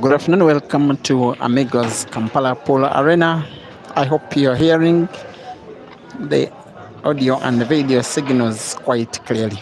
Good afternoon, welcome to Amigos Kampala Polo Arena. I hope you're hearing the audio and the video signals quite clearly.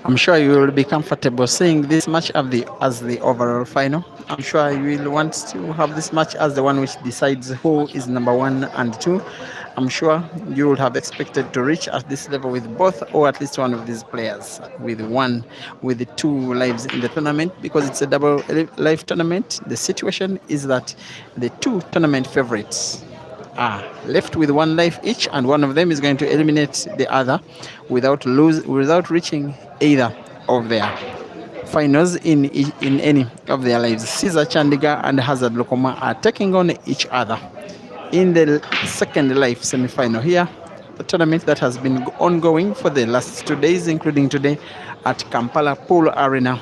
I'm sure you will be comfortable seeing this match as the overall final. I'm sure you will want to have this match as the one which decides who is number one and two. I'm sure you would have expected to reach at this level with both or at least one of these players, with two lives in the tournament, because it's a double life tournament. The situation is that the two tournament favorites are left with one life each, and one of them is going to eliminate the other without reaching either of their finals in any of their lives. Caesar Chandigarh and Hazard Lokoma are taking on each other in the second life semi-final here, the tournament that has been ongoing for the last 2 days, including today at Kampala Pool Arena,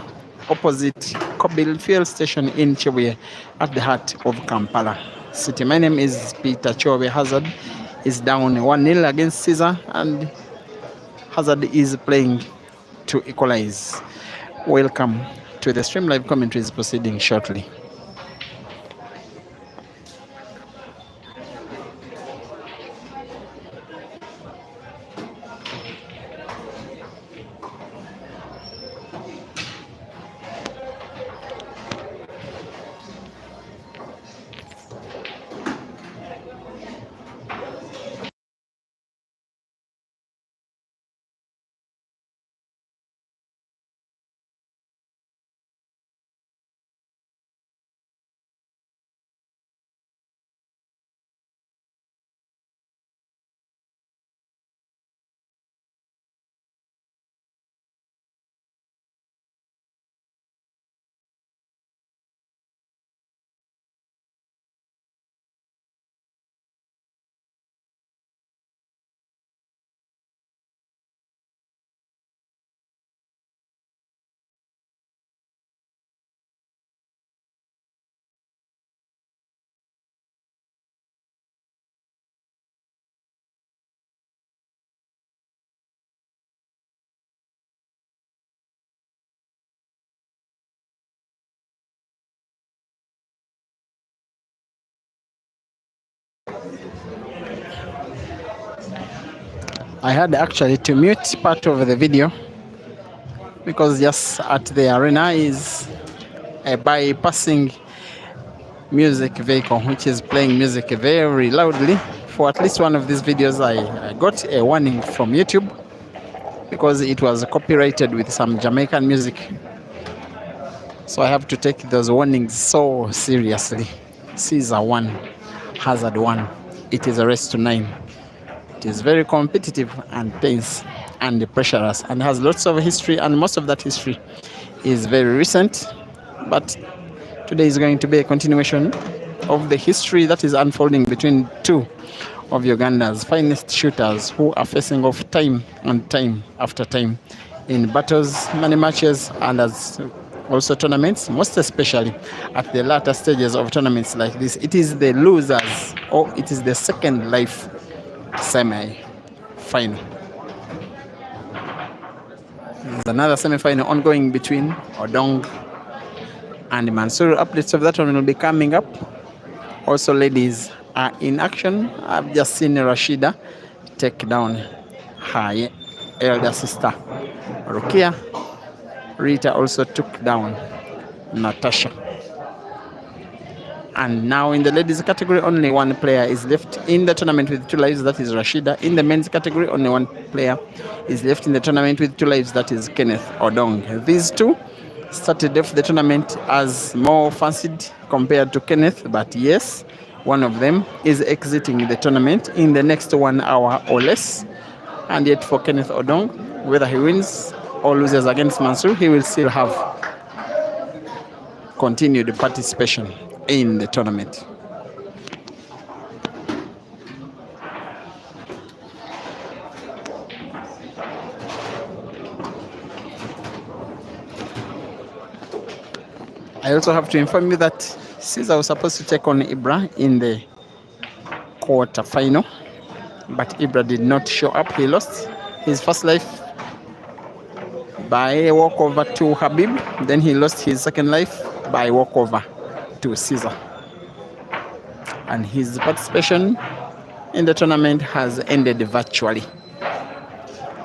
opposite Kobil Fuel Station in Chebuye, at the heart of Kampala City. My name is Peter Chobe. Hazard is down 1-0 against Caesar, and Hazard is playing to equalize. Welcome to the stream. Live commentary is proceeding shortly. I had actually to mute part of the video because just at the arena is a bypassing music vehicle which is playing music very loudly. For at least one of these videos, I got a warning from YouTube because it was copyrighted with some Jamaican music. So I have to take those warnings so seriously. Caesar 1, Hazard 1. It is a race to 9. It is very competitive and tense and pressurous and has lots of history, and most of that history is very recent. But today is going to be a continuation of the history that is unfolding between two of Uganda's finest shooters who are facing off time and time after time in battles, many matches, and as also tournaments, most especially at the latter stages of tournaments like this. It is the losers, or it is the second life semi-final. There's another semi-final ongoing between Odong and Mansour. Updates of that one will be coming up. Also, ladies are in action. I've just seen Rashida take down her elder sister Rukia. Rita also took down Natasha. And now in the ladies category, only one player is left in the tournament with 2 lives, that is Rashida. In the men's category, only one player is left in the tournament with 2 lives, that is Kenneth Odong. These two started off the tournament as more fancied compared to Kenneth, but yes, one of them is exiting the tournament in the next 1 hour or less. And yet for Kenneth Odong, whether he wins or loses against Mansour, he will still have continued participation in the tournament. I also have to inform you that Caesar was supposed to take on Ibra in the quarter final, but Ibra did not show up. He lost his first life by a walkover to Habib. Then he lost his second life by walkover to Caesar. And his participation in the tournament has ended virtually.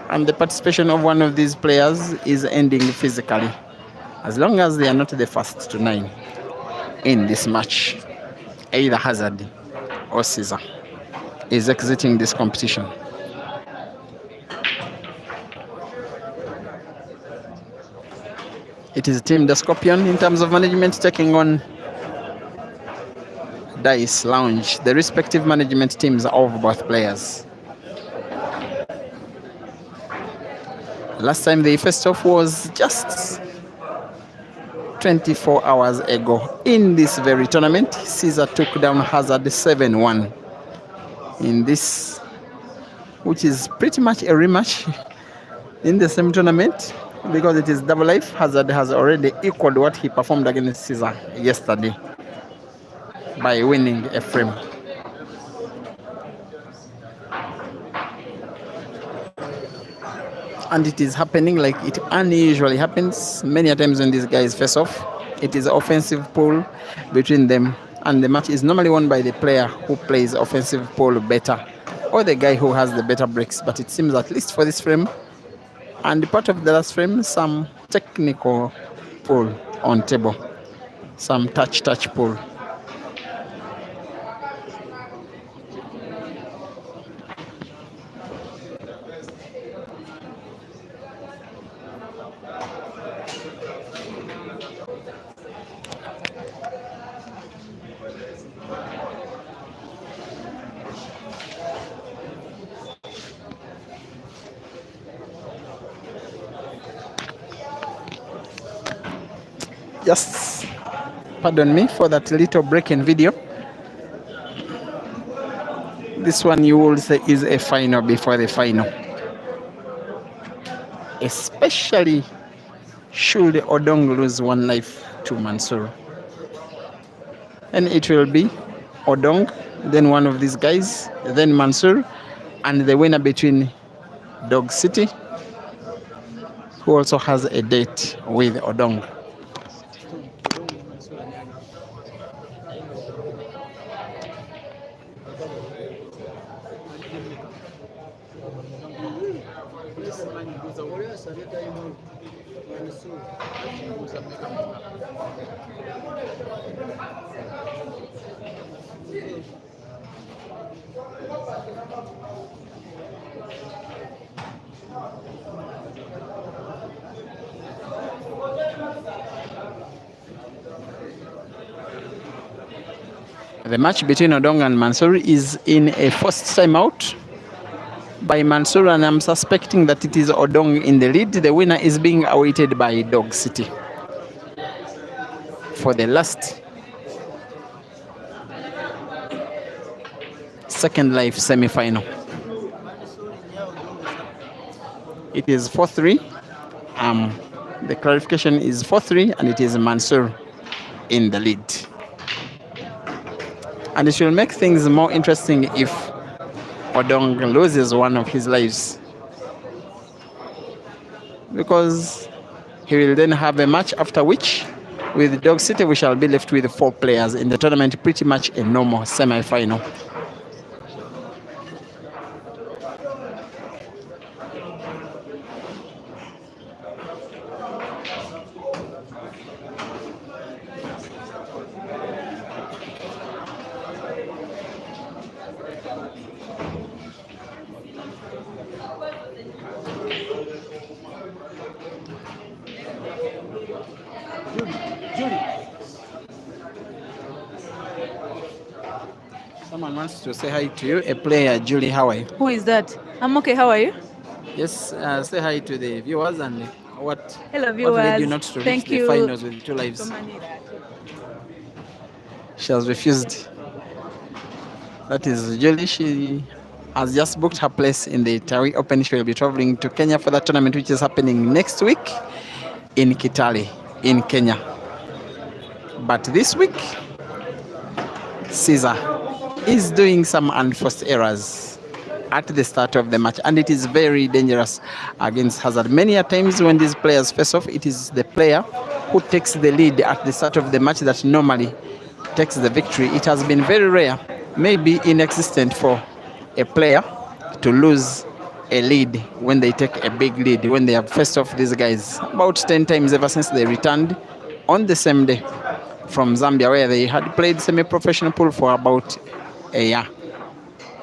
And the participation of one of these players is ending physically, as long as they are not the first to 9 in this match. Either Hazard or Caesar is exiting this competition. It is Team the Scorpion in terms of management taking on Dice Lounge, the respective management teams of both players. Last time they faced off was just 24 hours ago. In this very tournament, Caesar took down Hazard 7-1. In this, which is pretty much a rematch in the same tournament, because it is double life. Hazard has already equaled what he performed against Caesar yesterday by winning a frame. And it is happening like it unusually happens many a times when these guys face off. It is offensive pull between them, and the match is normally won by the player who plays offensive pull better, or the guy who has the better breaks. But it seems, at least for this frame and part of the last frame, some technical pull on table, some touch pull. Just pardon me for that little break in video. This one you will say is a final before the final. Especially should Odong lose one life to Mansour. And it will be Odong, then one of these guys, then Mansour, and the winner between Dog City, who also has a date with Odong. The match between Odong and Mansour is in a first time out by Mansour, and I'm suspecting that it is Odong in the lead. The winner is being awaited by Dog City for the last second life semi-final. It is 4-3. The clarification is 4-3, and it is Mansour in the lead. And it will make things more interesting if Odong loses one of his lives, because he will then have a match after which, with Dog City, we shall be left with 4 players in the tournament, pretty much a normal semi-final. Someone wants to say hi to you, a player, Julie. How are you? Who is that? I'm okay. How are you? Yes, say hi to the viewers and what. Hello, viewers. What led you not to reach the finals with 2 lives? She has refused. That is Julie. She has just booked her place in the Tawi Open. She will be traveling to Kenya for that tournament, which is happening next week in Kitale, in Kenya. But this week, Caesar is doing some unforced errors at the start of the match, and it is very dangerous against Hazard. Many a times when these players face off, it is the player who takes the lead at the start of the match that normally takes the victory. It has been very rare, maybe inexistent, for a player to lose a lead, when they take a big lead, when they have faced off these guys about 10 times ever since they returned on the same day from Zambia, where they had played semi-professional pool for about a year.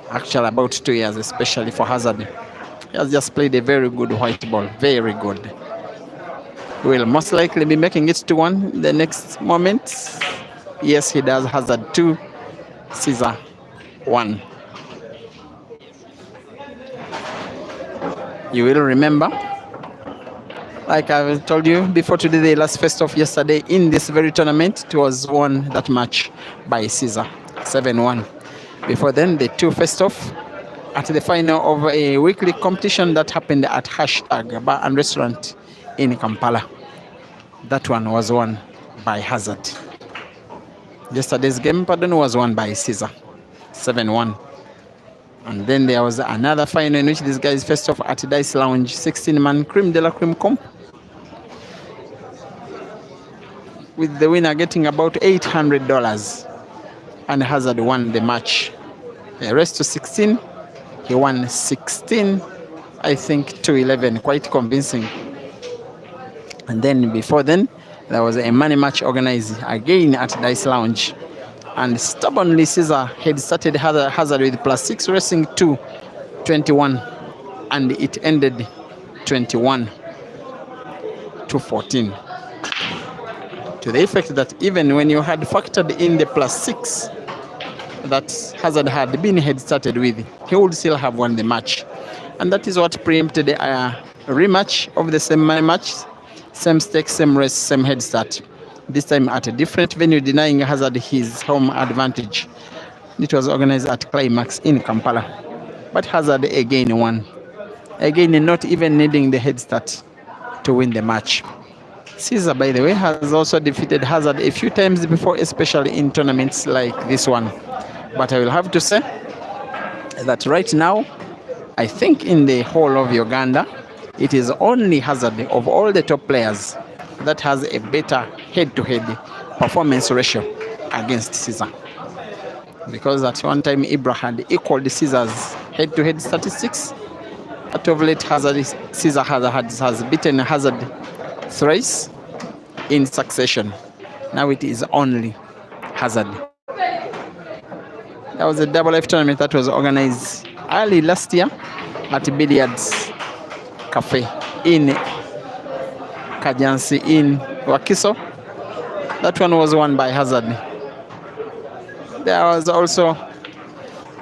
Actually, about 2 years, especially for Hazard. He has just played a very good white ball, very good. Will most likely be making it to one the next moment. Yes, he does. Hazard 2, Caesar 1. You will remember, like I told you before today, they last faced off yesterday in this very tournament. It was won that match by Caesar, 7-1. Before then, the two faced off at the final of a weekly competition that happened at Hashtag Bar and Restaurant in Kampala. That one was won by Hazard. Yesterday's game, was won by Caesar, 7-1. And then there was another final in which these guys faced off at Dice Lounge, 16-man Creme de la Creme comp, with the winner getting about $800. And Hazard won the match. The rest to 16, he won 16, I think, to 11, quite convincing. And then before then, there was a money match organized again at Dice Lounge. And stubbornly, Caesar had started Hazard with +6, racing to 21. And it ended 21-14. To the effect that even when you had factored in the +6 that Hazard had been head started with, he would still have won the match. And that is what preempted a rematch of the same money match. Same stakes, same race, same head start. This time at a different venue, denying Hazard his home advantage. It was organized at Climax in Kampala. But Hazard again won. Again, not even needing the head start to win the match. Caesar, by the way, has also defeated Hazard a few times before, especially in tournaments like this one. But I will have to say that right now, I think in the whole of Uganda, it is only Hazard of all the top players that has a better head-to-head performance ratio against Caesar. Because at one time, Ibra had equaled Caesar's head-to-head statistics. But of late, Caesar has beaten Hazard thrice in succession. Now it is only Hazard. There was a double F tournament that was organized early last year at Billiards Cafe in Kajansi in Wakiso. That one was won by Hazard. There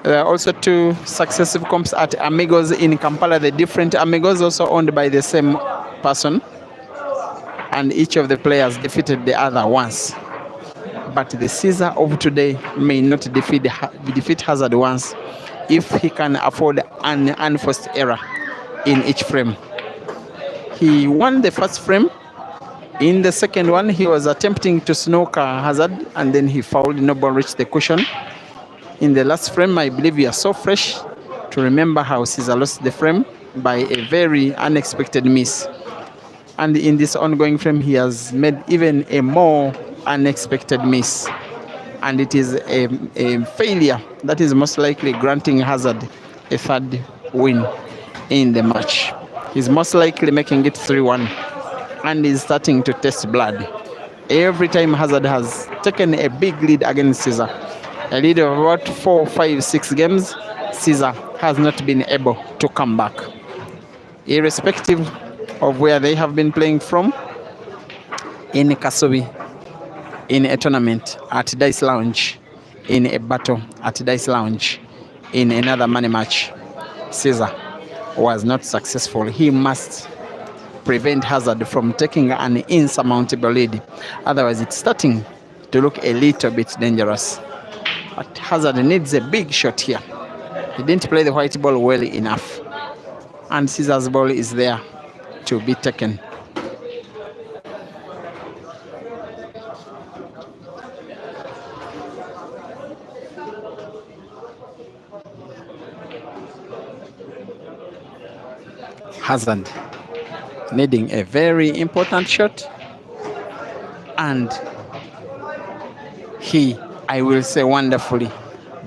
were also two successive comps at Amigos in Kampala, the different Amigos, also owned by the same person. And each of the players defeated the other once. But the Caesar of today may not defeat Hazard once if he can afford an unforced error in each frame. He won the first frame. In the second one, he was attempting to snooker Hazard, and then he fouled. No ball reached the cushion. In the last frame, I believe you are so fresh to remember how Caesar lost the frame by a very unexpected miss. And in this ongoing frame, he has made even a more unexpected miss. And it is a failure that is most likely granting Hazard a third win in the match. He's most likely making it 3-1 and is starting to taste blood. Every time Hazard has taken a big lead against Caesar, a lead of about 4, 5, 6 games, Caesar has not been able to come back. Irrespective of where they have been playing from, in Kasobi, in a tournament at Dice Lounge, in a battle at Dice Lounge, in another money match, Caesar was not successful. He must prevent Hazard from taking an insurmountable lead. Otherwise, it's starting to look a little bit dangerous. But Hazard needs a big shot here. He didn't play the white ball well enough. And Caesar's ball is there to be taken. Hazard needing a very important shot, and he, I will say wonderfully,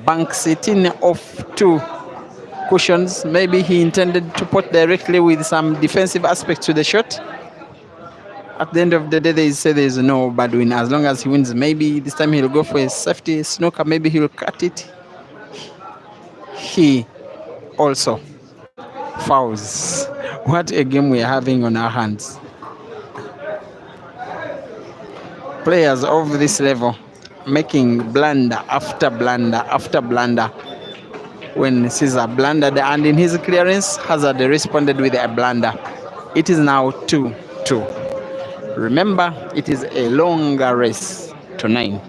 banks it in off to cushions. Maybe he intended to put directly with some defensive aspect to the shot. At the end of the day, they say there's no bad win as long as he wins. Maybe this time he'll go for a safety snooker. Maybe he'll cut it. He also fouls. What a game we're having on our hands. Players of this level making blunder after blunder after blunder. When Caesar blundered and in his clearance, Hazard responded with a blunder. It is now 2-2. Remember, it is a longer race to 9.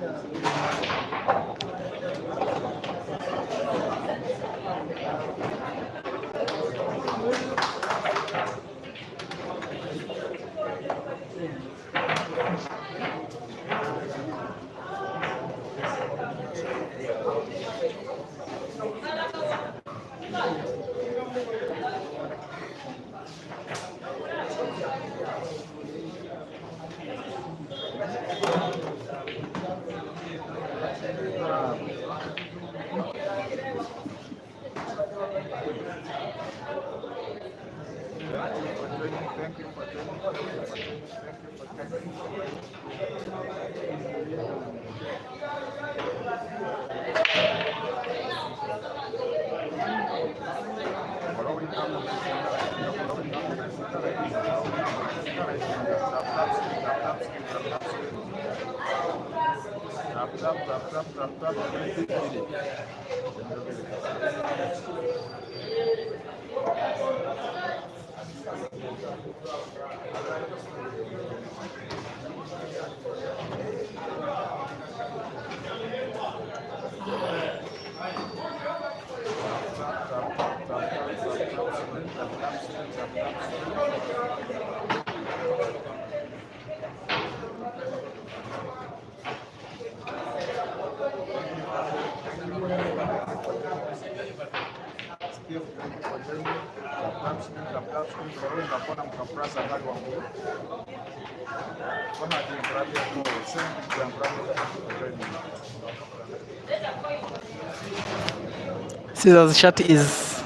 Caesar's shot is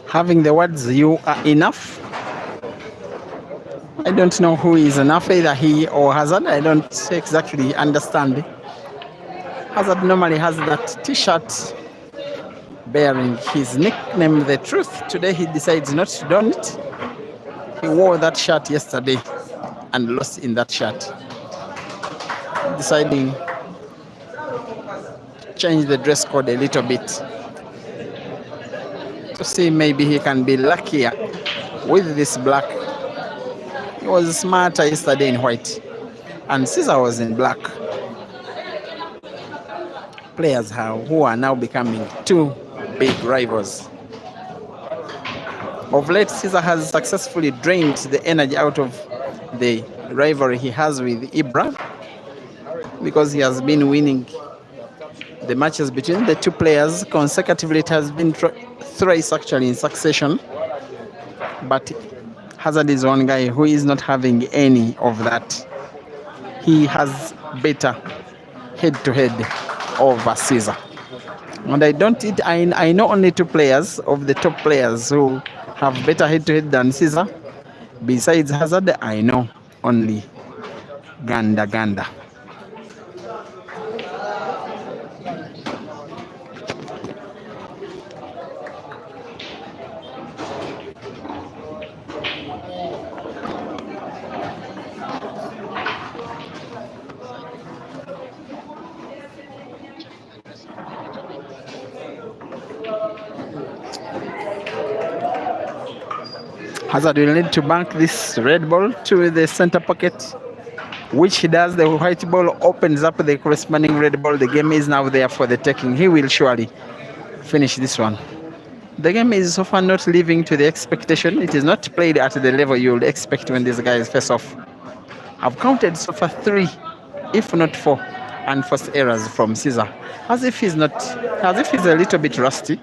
having the words "you are enough." I don't know who is enough, either he or Hazard. I don't exactly understand. Hazard normally has that t-shirt bearing his nickname, The Truth. Today he decides not to don it. He wore that shirt yesterday and lost in that shirt, deciding to change the dress code a little bit to see maybe he can be luckier with this black. He was smarter yesterday in white, and Caesar was in black. Players who are now becoming two big rivals. Of late, Caesar has successfully drained the energy out of the rivalry he has with Ibra, because he has been winning the matches between the two players consecutively. It has been thrice actually in succession, but Hazard is one guy who is not having any of that. He has better head-to-head over Caesar. And I know only two players of the top players who have better head-to-head than Caesar. Besides Hazard, I know only Ganda. Hazard will need to bank this red ball to the center pocket, which he does. The white ball opens up the corresponding red ball. The game is now there for the taking. He will surely finish this one. The game is so far not living to the expectation. It is not played at the level you would expect when these guys face off. I've counted so far 3, if not 4, unforced errors from Caesar. As if he's a little bit rusty.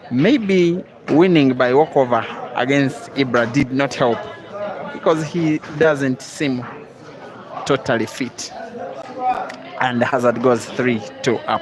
Maybe winning by walkover against Ibra did not help, because he doesn't seem totally fit. And Hazard goes 3-2 up.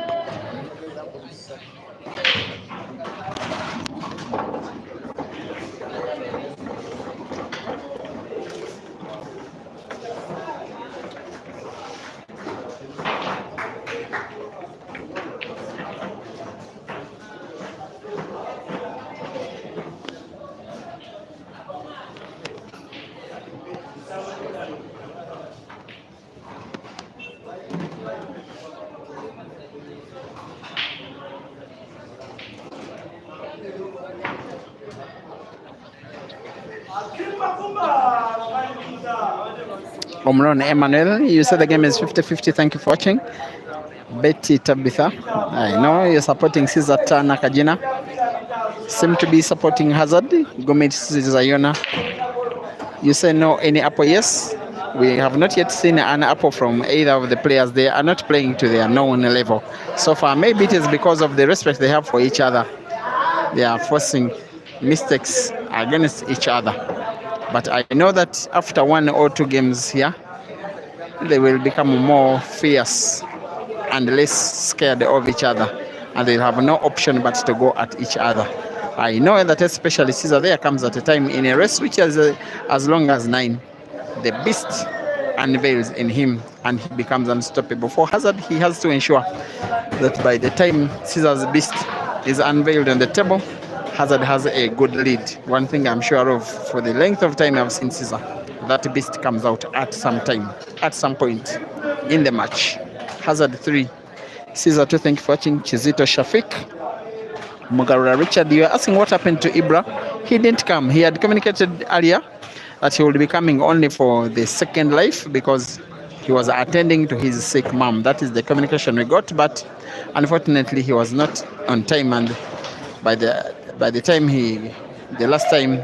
Omron Emmanuel, you said the game is 50-50. Thank you for watching. Betty Tabitha, I know you're supporting Caesar Nakajina. Seem to be supporting Hazard. Gomit Zayona. You say no, any apple? Yes. We have not yet seen an apple from either of the players. They are not playing to their known level so far. Maybe it is because of the respect they have for each other. They are forcing mistakes against each other. But I know that after 1 or 2 games here, they will become more fierce and less scared of each other, and they'll have no option but to go at each other. I know that especially Caesar there comes at a time in a race which is as long as 9. The beast unveils in him and he becomes unstoppable. For Hazard, he has to ensure that by the time Caesar's beast is unveiled on the table, Hazard has a good lead. One thing I'm sure of, for the length of time I've seen Caesar, that beast comes out at some time, at some point in the match. Hazard 3, Caesar 2. Thank you for watching. Chizito Shafik. Mugarura Richard, you are asking what happened to Ibra. He didn't come. He had communicated earlier that he would be coming only for the second life because he was attending to his sick mom. That is the communication we got, but unfortunately he was not on time, and by the time the last time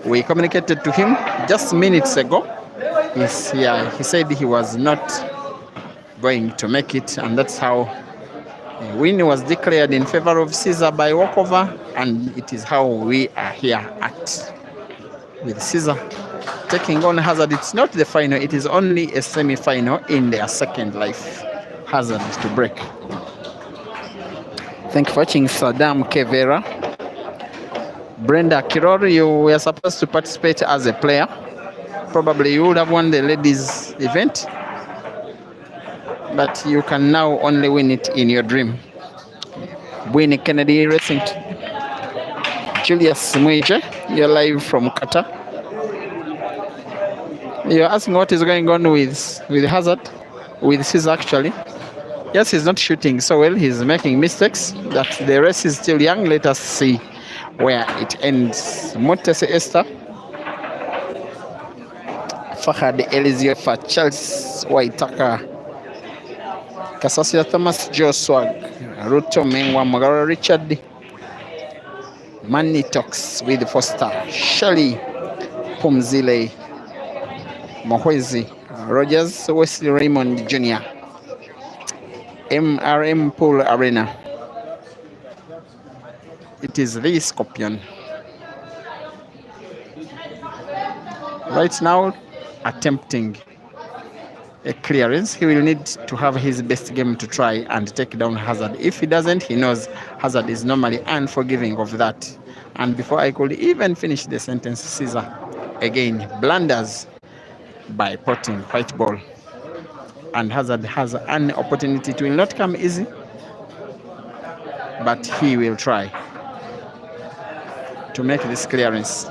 we communicated to him just minutes ago, he said he was not going to make it, and that's how a win was declared in favor of Caesar by walkover, and it is how we are here at with Caesar taking on Hazard. It's not the final, it is only a semi-final in their second life. Hazard to break. Thank you for watching. Saddam Kevera. Brenda Kiror, you were supposed to participate as a player. Probably you would have won the ladies event, but you can now only win it in your dream. Winnie Kennedy Racing. Julius Mwije, you're live from Qatar. You're asking what is going on with Hazard, with Caesar actually. Yes, he's not shooting so well. He's making mistakes. That the race is still young. Let us see where it ends. Montese Esther. Fahad Elizio for Charles Waitaka. Kasasia Thomas Joe Swag. Ruto Mengwa Magara Richard. Manny Talks with Foster. Shelley Pumzile. Mohwezi Rogers Wesley Raymond Jr. MRM Pool Arena. It is the Scorpion. Right now, attempting a clearance. He will need to have his best game to try and take down Hazard. If he doesn't, he knows Hazard is normally unforgiving of that. And before I could even finish the sentence, Caesar again blunders by potting white ball. And Hazard has an opportunity. It will not come easy, but he will try to make this clearance.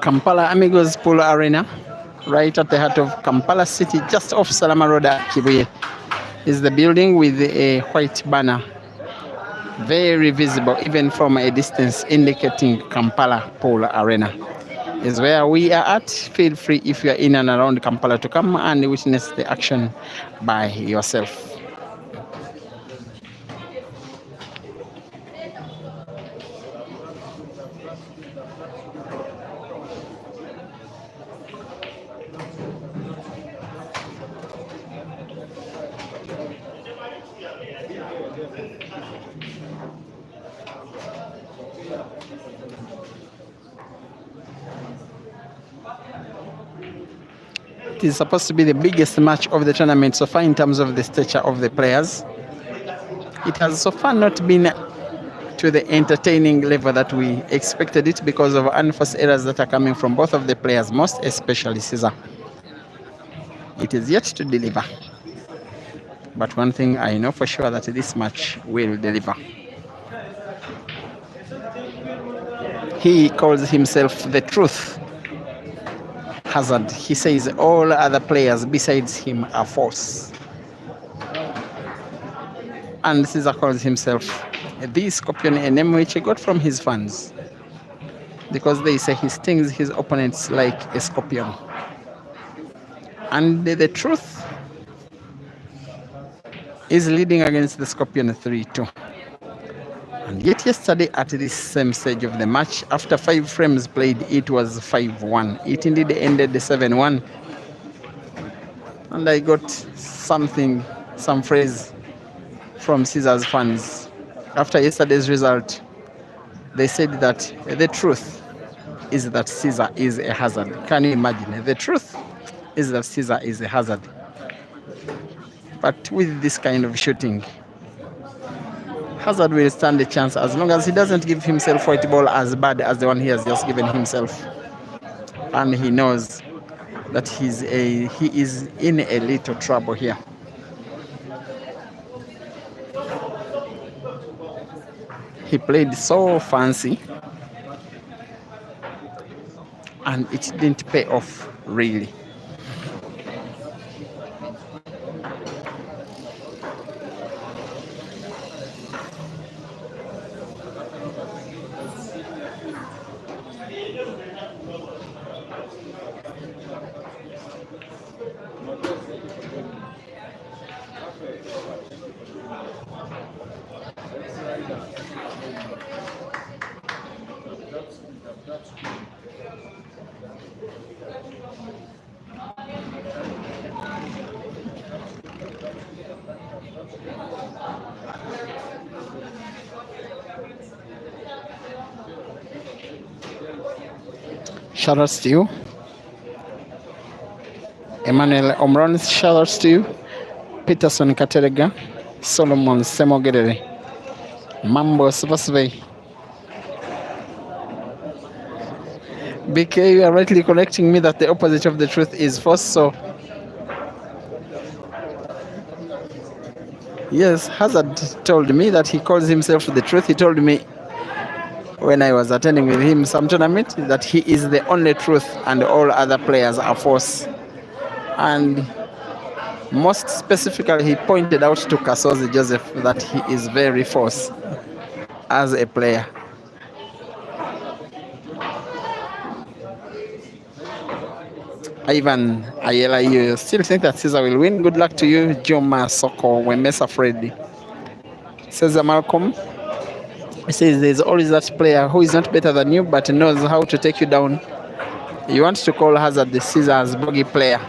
Kampala Amigos Pool Arena, right at the heart of Kampala City, just off Salama Road at Kibuye, is the building with a white banner very visible even from a distance, indicating Kampala Polo Arena is where we are at. Feel free if you are in and around Kampala to come and witness the action by yourself. It is supposed to be the biggest match of the tournament so far in terms of the stature of the players. It has so far not been to the entertaining level that we expected it because of unforced errors that are coming from both of the players, most especially Caesar. It is yet to deliver. But one thing I know for sure that this match will deliver. He calls himself the truth. Hazard. He says all other players besides him are false. And Caesar calls himself the Scorpion, a name which he got from his fans, because they say he stings his opponents like a scorpion. And the truth is leading against the Scorpion 3-2. And yet yesterday at this same stage of the match, after 5 frames played, it was 5-1. It indeed ended 7-1. And I got some phrase from Caesar's fans. After yesterday's result, they said that the truth is that Caesar is a hazard. Can you imagine? The truth is that Caesar is a hazard. But with this kind of shooting, Hazard will stand a chance as long as he doesn't give himself white ball as bad as the one he has just given himself. And he knows that he is in a little trouble here. He played so fancy and it didn't pay off really. Shout outs to you. Emmanuel Omron, shout outs to you. Peterson Katerega, Solomon Semogedere, Mambo Svasvey. BK, you are rightly correcting me that the opposite of the truth is false, so yes, Hazard told me that he calls himself the truth. He told me when I was attending with him some tournament that he is the only truth and all other players are false. And most specifically, he pointed out to Kasozi Joseph that he is very false as a player. Ivan Ayela, you still think that Caesar will win? Good luck to you. Joma Soko Wemesa Freddy. Cesar Malcolm. He says there's always that player who is not better than you but knows how to take you down. You want to call Hazard the Caesar's bogey player.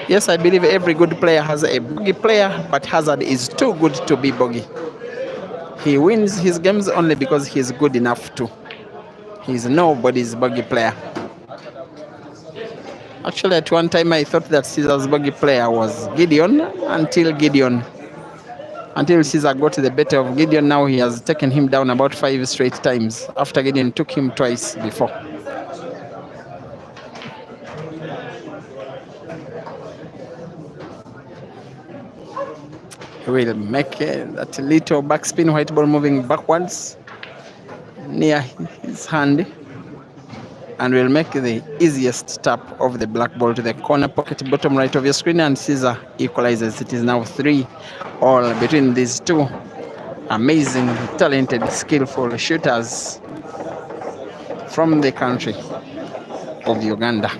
Yes, I believe every good player has a bogey player, but Hazard is too good to be bogey. He wins his games only because he is good enough to. He is nobody's bogey player. Actually, at one time I thought that Caesar's bogey player was Gideon until Caesar got the better of Gideon. Now he has taken him down about 5 straight times after Gideon took him twice before. He will make that little backspin, white ball moving backwards near his hand, and will make the easiest tap of the black ball to the corner pocket bottom right of your screen, and Caesar equalizes. It is now 3-all between these two. amazing, talented, skillful shooters from the country of Uganda.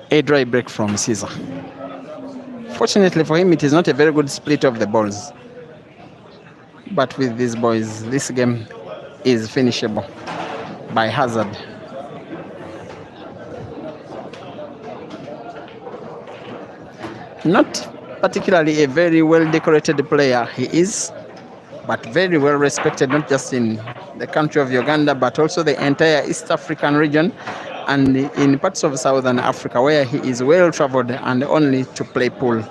A dry break from Caesar. Fortunately for him, it is not a very good split of the balls. But with these boys, this game is finishable by Hazard. Not particularly a very well decorated player he is, but very well respected, not just in the country of Uganda, but also the entire East African region and in parts of Southern Africa, where he is well traveled and only to play pool.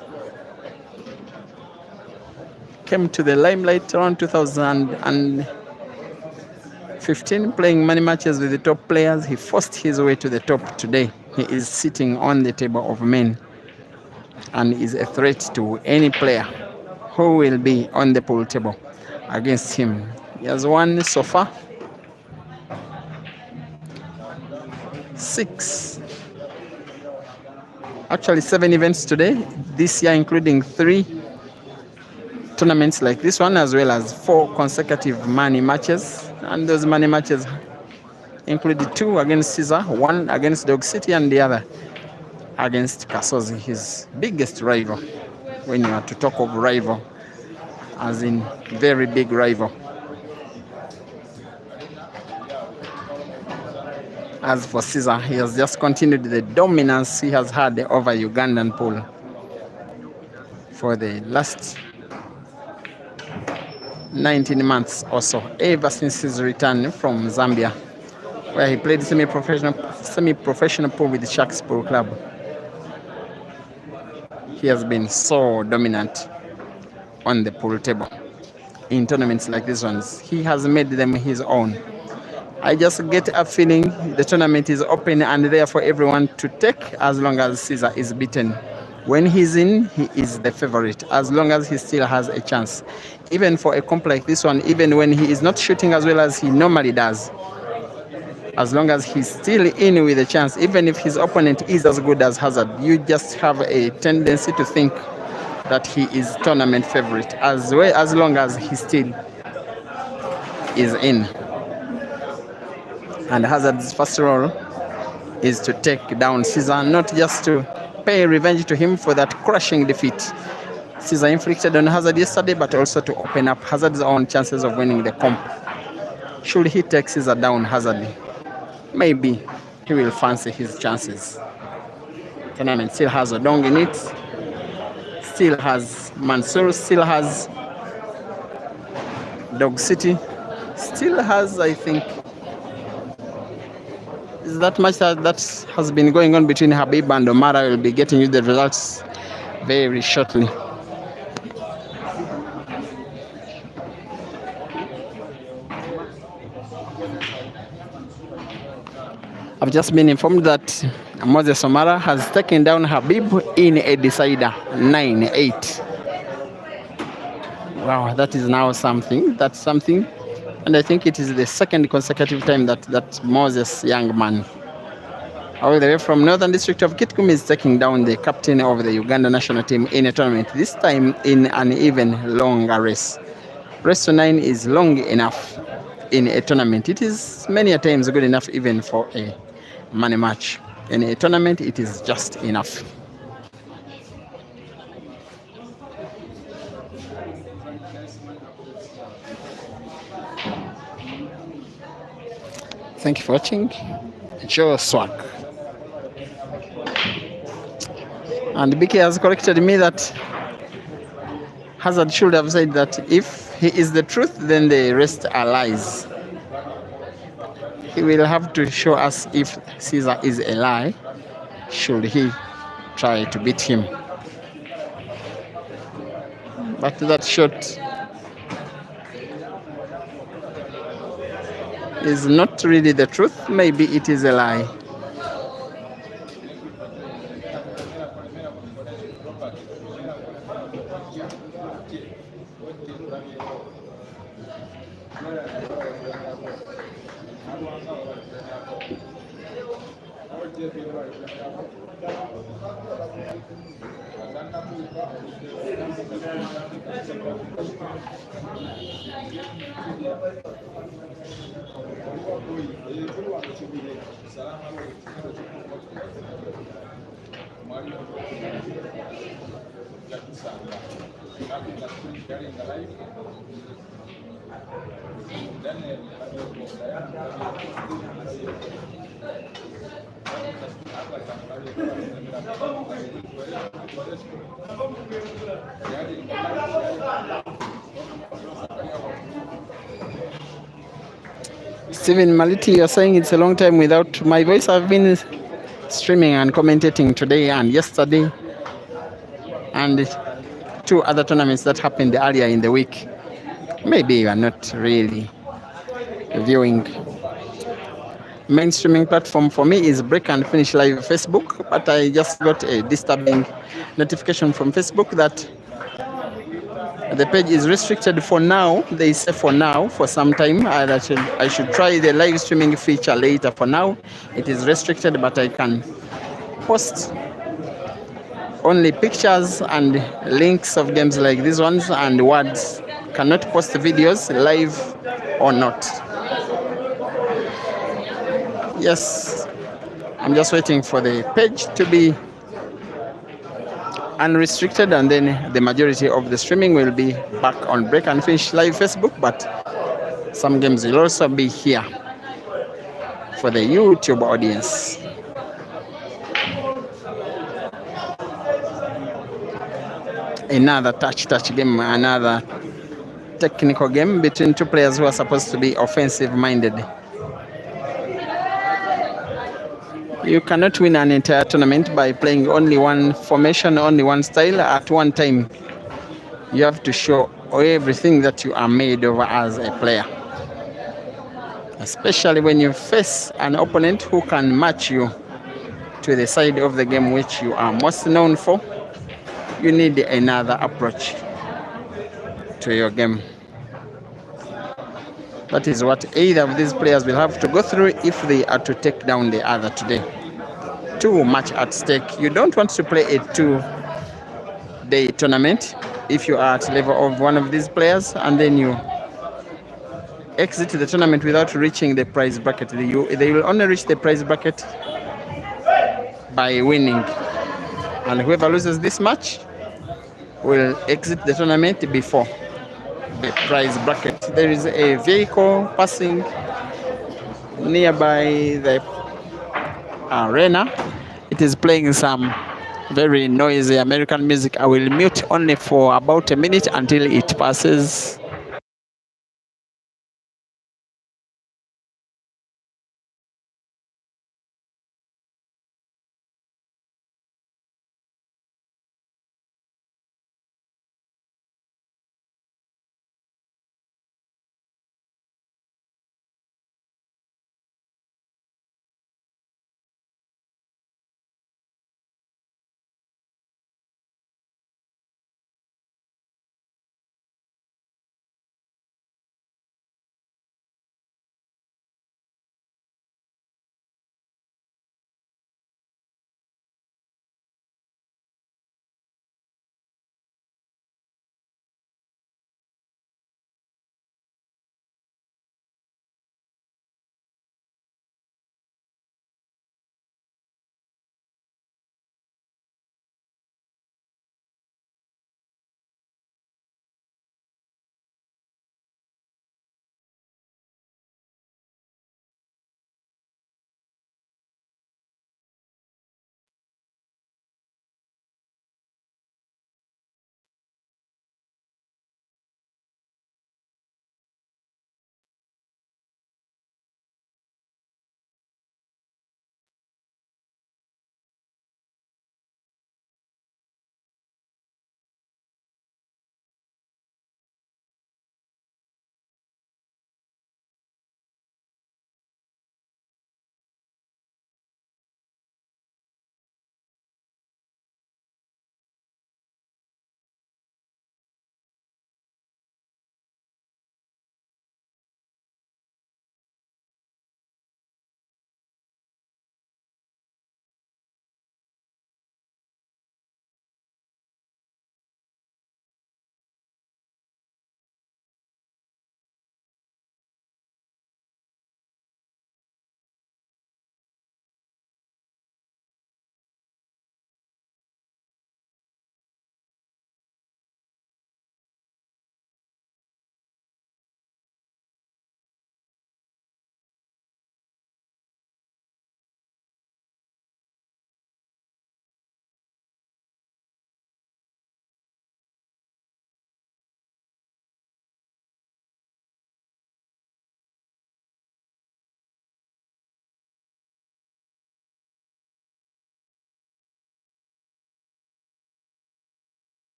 Came to the limelight around 2015, playing many matches with the top players. He forced his way to the top. Today, he is sitting on the table of men and is a threat to any player who will be on the pool table against him. He has won so far 7 events today, this year, including 3 tournaments like this one, as well as 4 consecutive money matches. And those money matches included 2 against Caesar, 1 against Dog City, and the other against Kasozi, his biggest rival. When you are to talk of rival, as in very big rival. As for Caesar, he has just continued the dominance he has had over Ugandan pool for the last 19 months or so, ever since his return from Zambia, where he played semi-professional pool with the Sharks Pool Club. He has been so dominant on the pool table. In tournaments like these ones, he has made them his own. I just get a feeling the tournament is open and there for everyone to take, as long as Caesar is beaten. When he's in, he is the favorite, as long as he still has a chance. Even for a comp like this one, even when he is not shooting as well as he normally does, as long as he's still in with a chance, even if his opponent is as good as Hazard, you just have a tendency to think that he is tournament favorite, as long as he still is in. And Hazard's first role is to take down Caesar, not just to pay revenge to him for that crushing defeat Caesar inflicted on Hazard yesterday, but also to open up Hazard's own chances of winning the comp. Should he take Caesar down Hazard, maybe he will fancy his chances. Tournament still has Odong in it, still has Mansour, still has Dog City, still has, I think, is that much that has been going on between Habib and Omara. Will be getting you the results very shortly. I've just been informed that Moses Omara has taken down Habib in a decider, 9-8. Wow, that is now something. That's something. And I think it is the second consecutive time that Moses, young man, all the way from Northern District of Kitgum, is taking down the captain of the Uganda national team in a tournament, this time in an even longer race. Race to 9 is long enough in a tournament. It is many a times good enough even for a money match. In a tournament, it is just enough. Thank you for watching. Joe Swag. And BK has corrected me that Hazard should have said that if he is the truth, then the rest are lies. He will have to show us if Caesar is a lie, should he try to beat him. But that shot is not really the truth. Maybe it is a lie. Stephen Maliti, you're saying it's a long time without my voice. I've been streaming and commentating today and yesterday, and two other tournaments that happened earlier in the week. Maybe you are not really viewing. Main streaming platform for me is Break and Finish Live Facebook, but I just got a disturbing notification from Facebook that the page is restricted for now. They say for now, for some time. That I should try the live streaming feature later. For now, it is restricted, but I can post only pictures and links of games like these ones and words. Cannot post videos live or not. Yes, I'm just waiting for the page to be unrestricted, and then the majority of the streaming will be back on Break and Finish Live Facebook, but some games will also be here for the YouTube audience. Another touch game, another technical game between two players who are supposed to be offensive minded. You cannot win an entire tournament by playing only one formation, only one style at one time. You have to show everything that you are made of as a player, especially when you face an opponent who can match you to the side of the game which you are most known for. You need another approach to your game. That is what either of these players will have to go through if they are to take down the other today. Too much at stake. You don't want to play a 2-day tournament if you are at level of one of these players and then you exit the tournament without reaching the prize bracket. They will only reach the prize bracket by winning, and whoever loses this match will exit the tournament before the prize bracket. There is a vehicle passing nearby the arena. It is playing some very noisy American music. I will mute only for about a minute until it passes.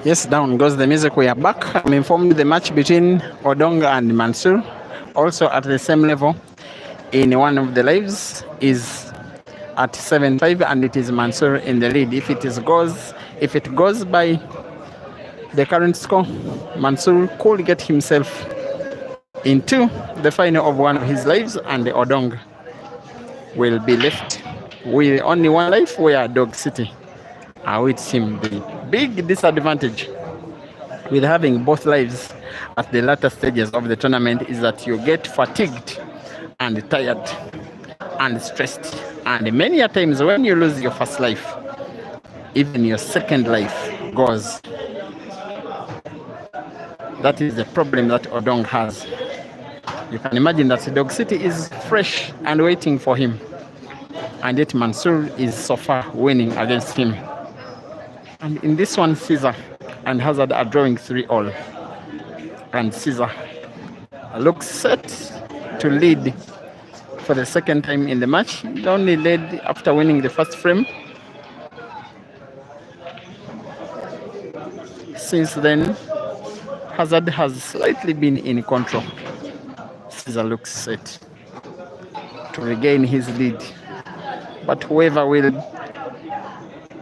Yes, down goes the music. We are back. I'm informed the match between Odong and Mansur, also at the same level in one of the lives, is at 7-5, and it is Mansur in the lead. If it goes by the current score, Mansur could get himself into the final of one of his lives, and the Odong will be left with only one life, where Dog City are with him. The big disadvantage with having both lives at the latter stages of the tournament is that you get fatigued and tired and stressed. And many a times when you lose your first life, even your second life goes. That is the problem that Odong has. You can imagine that Dog City is fresh and waiting for him. And yet Mansur is so far winning against him. And in this one, Caesar and Hazard are drawing 3-all. And Caesar looks set to lead for the second time in the match. He only led after winning the first frame. Since then, Hazard has slightly been in control. Caesar looks set to regain his lead. But whoever will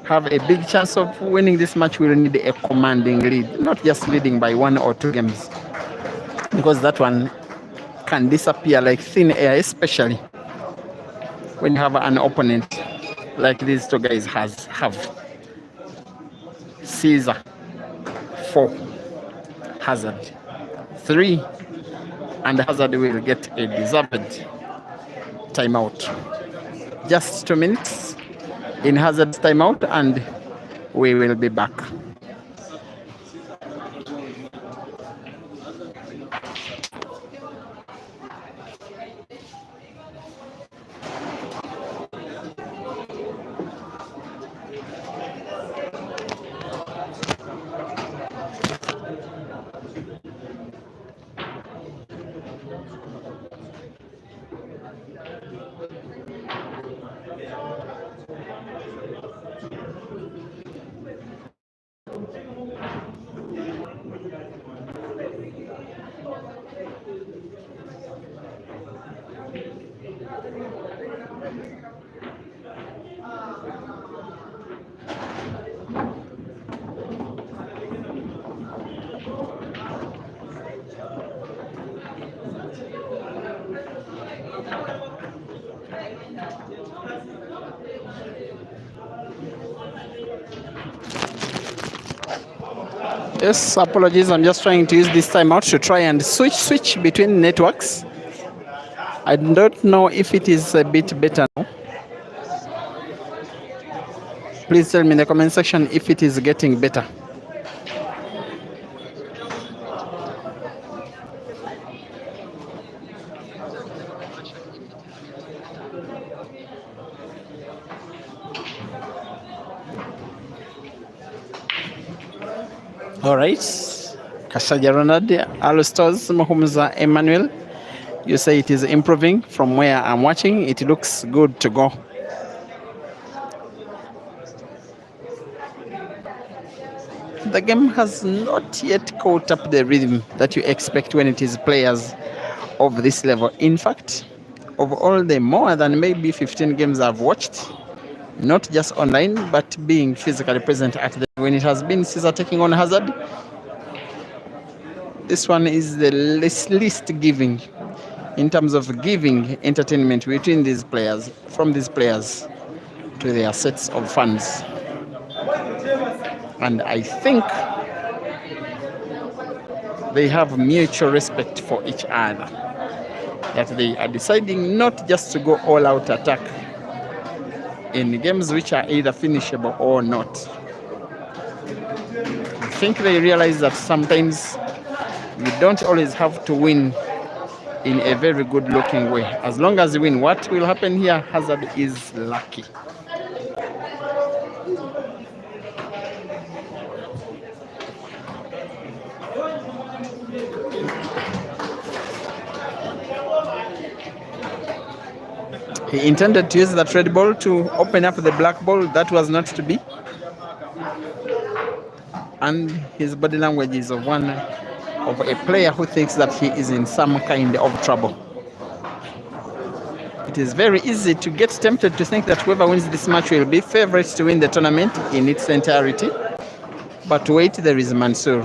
have a big chance of winning this match will need a commanding lead, not just leading by 1 or 2 games, because that one can disappear like thin air, especially when you have an opponent like these two guys have. Caesar 4, Hazard 3, and Hazard will get a deserved timeout. Just 2 minutes in Hazard's timeout, and we will be back. Yes, apologies. I'm just trying to use this time out to try and switch between networks. I don't know if it is a bit better now. Please tell me in the comment section if it is getting better. All right. Kashaja Ronald, Alostos, Mahumza Emmanuel. You say it is improving from where I'm watching. It looks good to go. The game has not yet caught up the rhythm that you expect when it is players of this level. In fact, of all the more than maybe 15 games I've watched, not just online, but being physically present at when it has been Caesar taking on Hazard, this one is the least giving in terms of giving entertainment between these players, from these players to their sets of fans. And I think they have mutual respect for each other, that they are deciding not just to go all out attack in games which are either finishable or not. I think they realize that sometimes you don't always have to win in a very good looking way. As long as you win, what will happen here? Hazard is lucky. He intended to use that red ball to open up the black ball. That was not to be. and his body language is of a player who thinks that he is in some kind of trouble. It is very easy to get tempted to think that whoever wins this match will be favorites to win the tournament in its entirety. But wait, there is Mansour,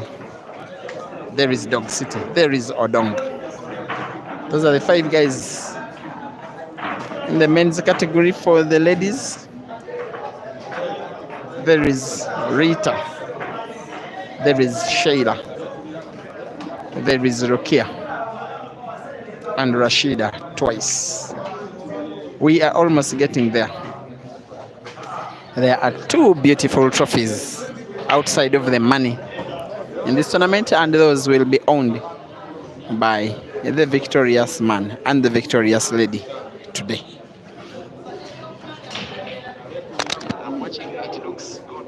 there is Dog City, there is Odong. Those are the 5 guys in the men's category. For the ladies, there is Rita, there is Sheila, there is Rokia, and Rashida twice. We are almost getting there. There are 2 beautiful trophies outside of the money in this tournament, and those will be owned by the victorious man and the victorious lady today. I'm watching, it looks good.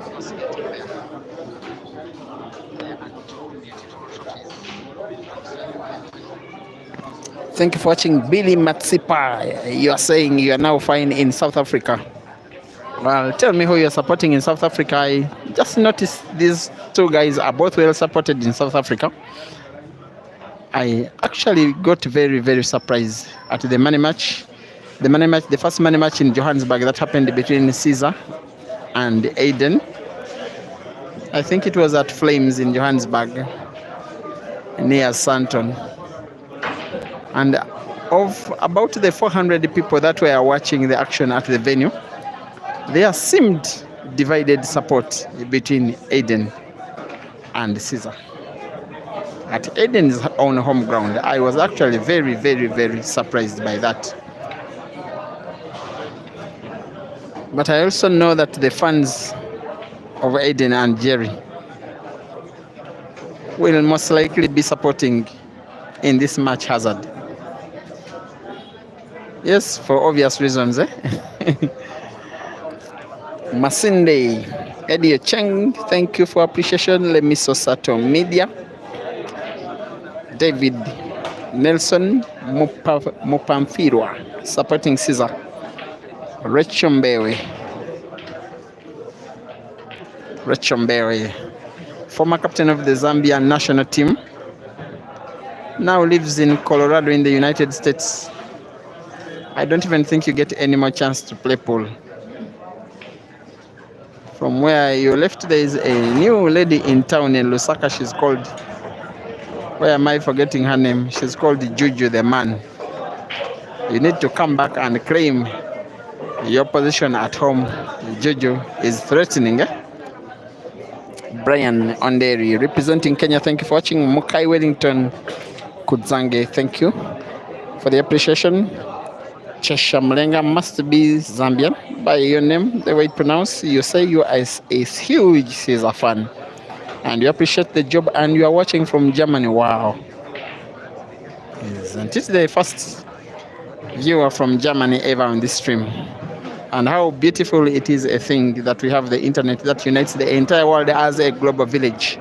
Almost getting there. There are 2 beautiful trophies. Thank you for watching. Billy Matsipa, you are saying you are now fine in South Africa. Well, tell me who you're supporting in South Africa. I just noticed these 2 guys are both well supported in South Africa. I actually got very, very surprised at the money match. The first money match in Johannesburg that happened between Caesar and Aiden. I think it was at Flames in Johannesburg, near Santon. And of about the 400 people that were watching the action at the venue, there seemed divided support between Aiden and Caesar. At Aiden's own home ground, I was actually very, very, very surprised by that. But I also know that the fans of Aiden and Jerry will most likely be supporting in this match hazard. Yes, for obvious reasons. Masinde, Eddie Cheng, thank you for appreciation. Lemiso Sato Media. David Nelson Mupamfirwa, supporting Caesar. Rechombewe, former captain of the Zambian national team, now lives in Colorado in the United States. I don't even think you get any more chance to play pool. From where you left, there is a new lady in town in Lusaka. She's called, where am I forgetting her name? She's called Juju the Man. You need to come back and claim your position at home. Juju is threatening. Brian Onderi, representing Kenya, thank you for watching. Mukai Wellington Kudzange, thank you for the appreciation. Chesha Mlenga must be Zambian by your name, the way it's pronounced. You say you are a huge Caesar fan and you appreciate the job, and you are watching from Germany. Wow. Isn't it the first viewer from Germany ever on this stream? And how beautiful it is a thing that we have the internet that unites the entire world as a global village.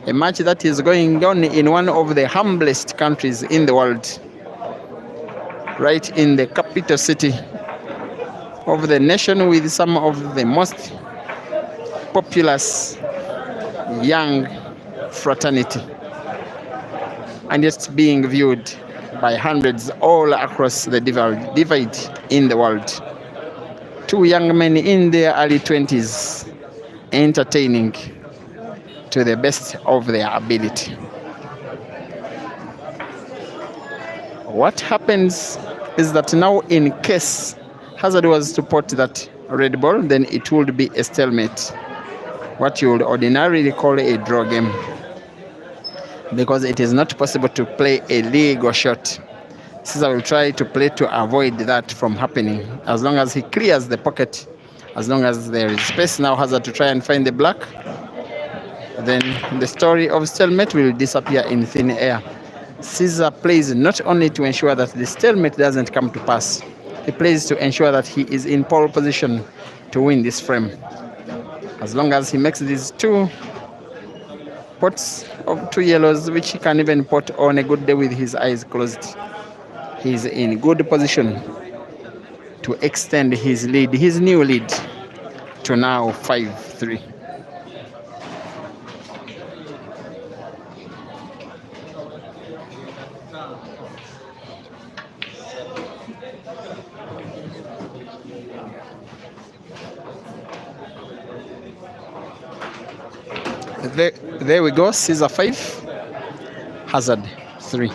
A match that is going on in one of the humblest countries in the world, right in the capital city of the nation, with some of the most populous young fraternity, and it's being viewed by hundreds all across the divide in the world. 2 young men in their early 20s entertaining to the best of their ability. What happens is that now, in case Hazard was to pot that red ball, then it would be a stalemate, what you would ordinarily call a draw game, because it is not possible to play a legal shot. Caesar will try to play to avoid that from happening. As long as he clears the pocket, as long as there is space now, Hazard to try and find the black, then the story of stalemate will disappear in thin air. Caesar plays not only to ensure that the stalemate doesn't come to pass, he plays to ensure that he is in pole position to win this frame. As long as he makes these 2 pots of 2 yellows, which he can even pot on a good day with his eyes closed, he's in good position to extend his lead, his new lead, to now 5-3. There we go. Caesar 5, Hazard 3.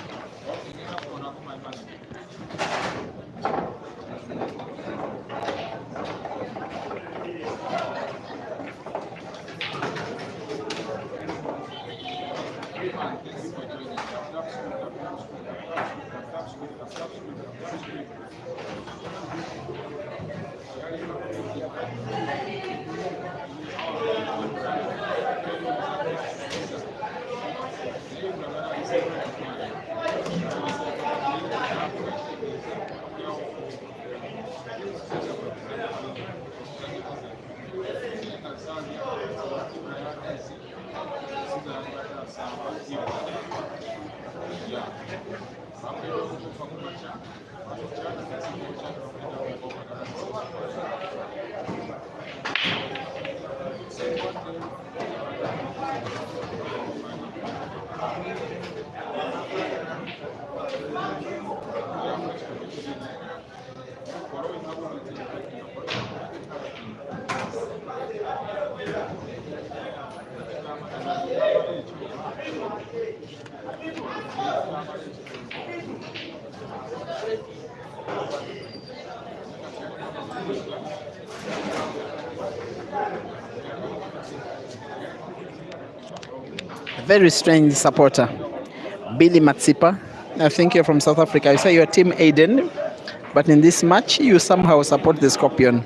Very strange supporter. Billy Matsipa, I think you're from South Africa. You say you're Team Aiden, but in this match, you somehow support the Scorpion.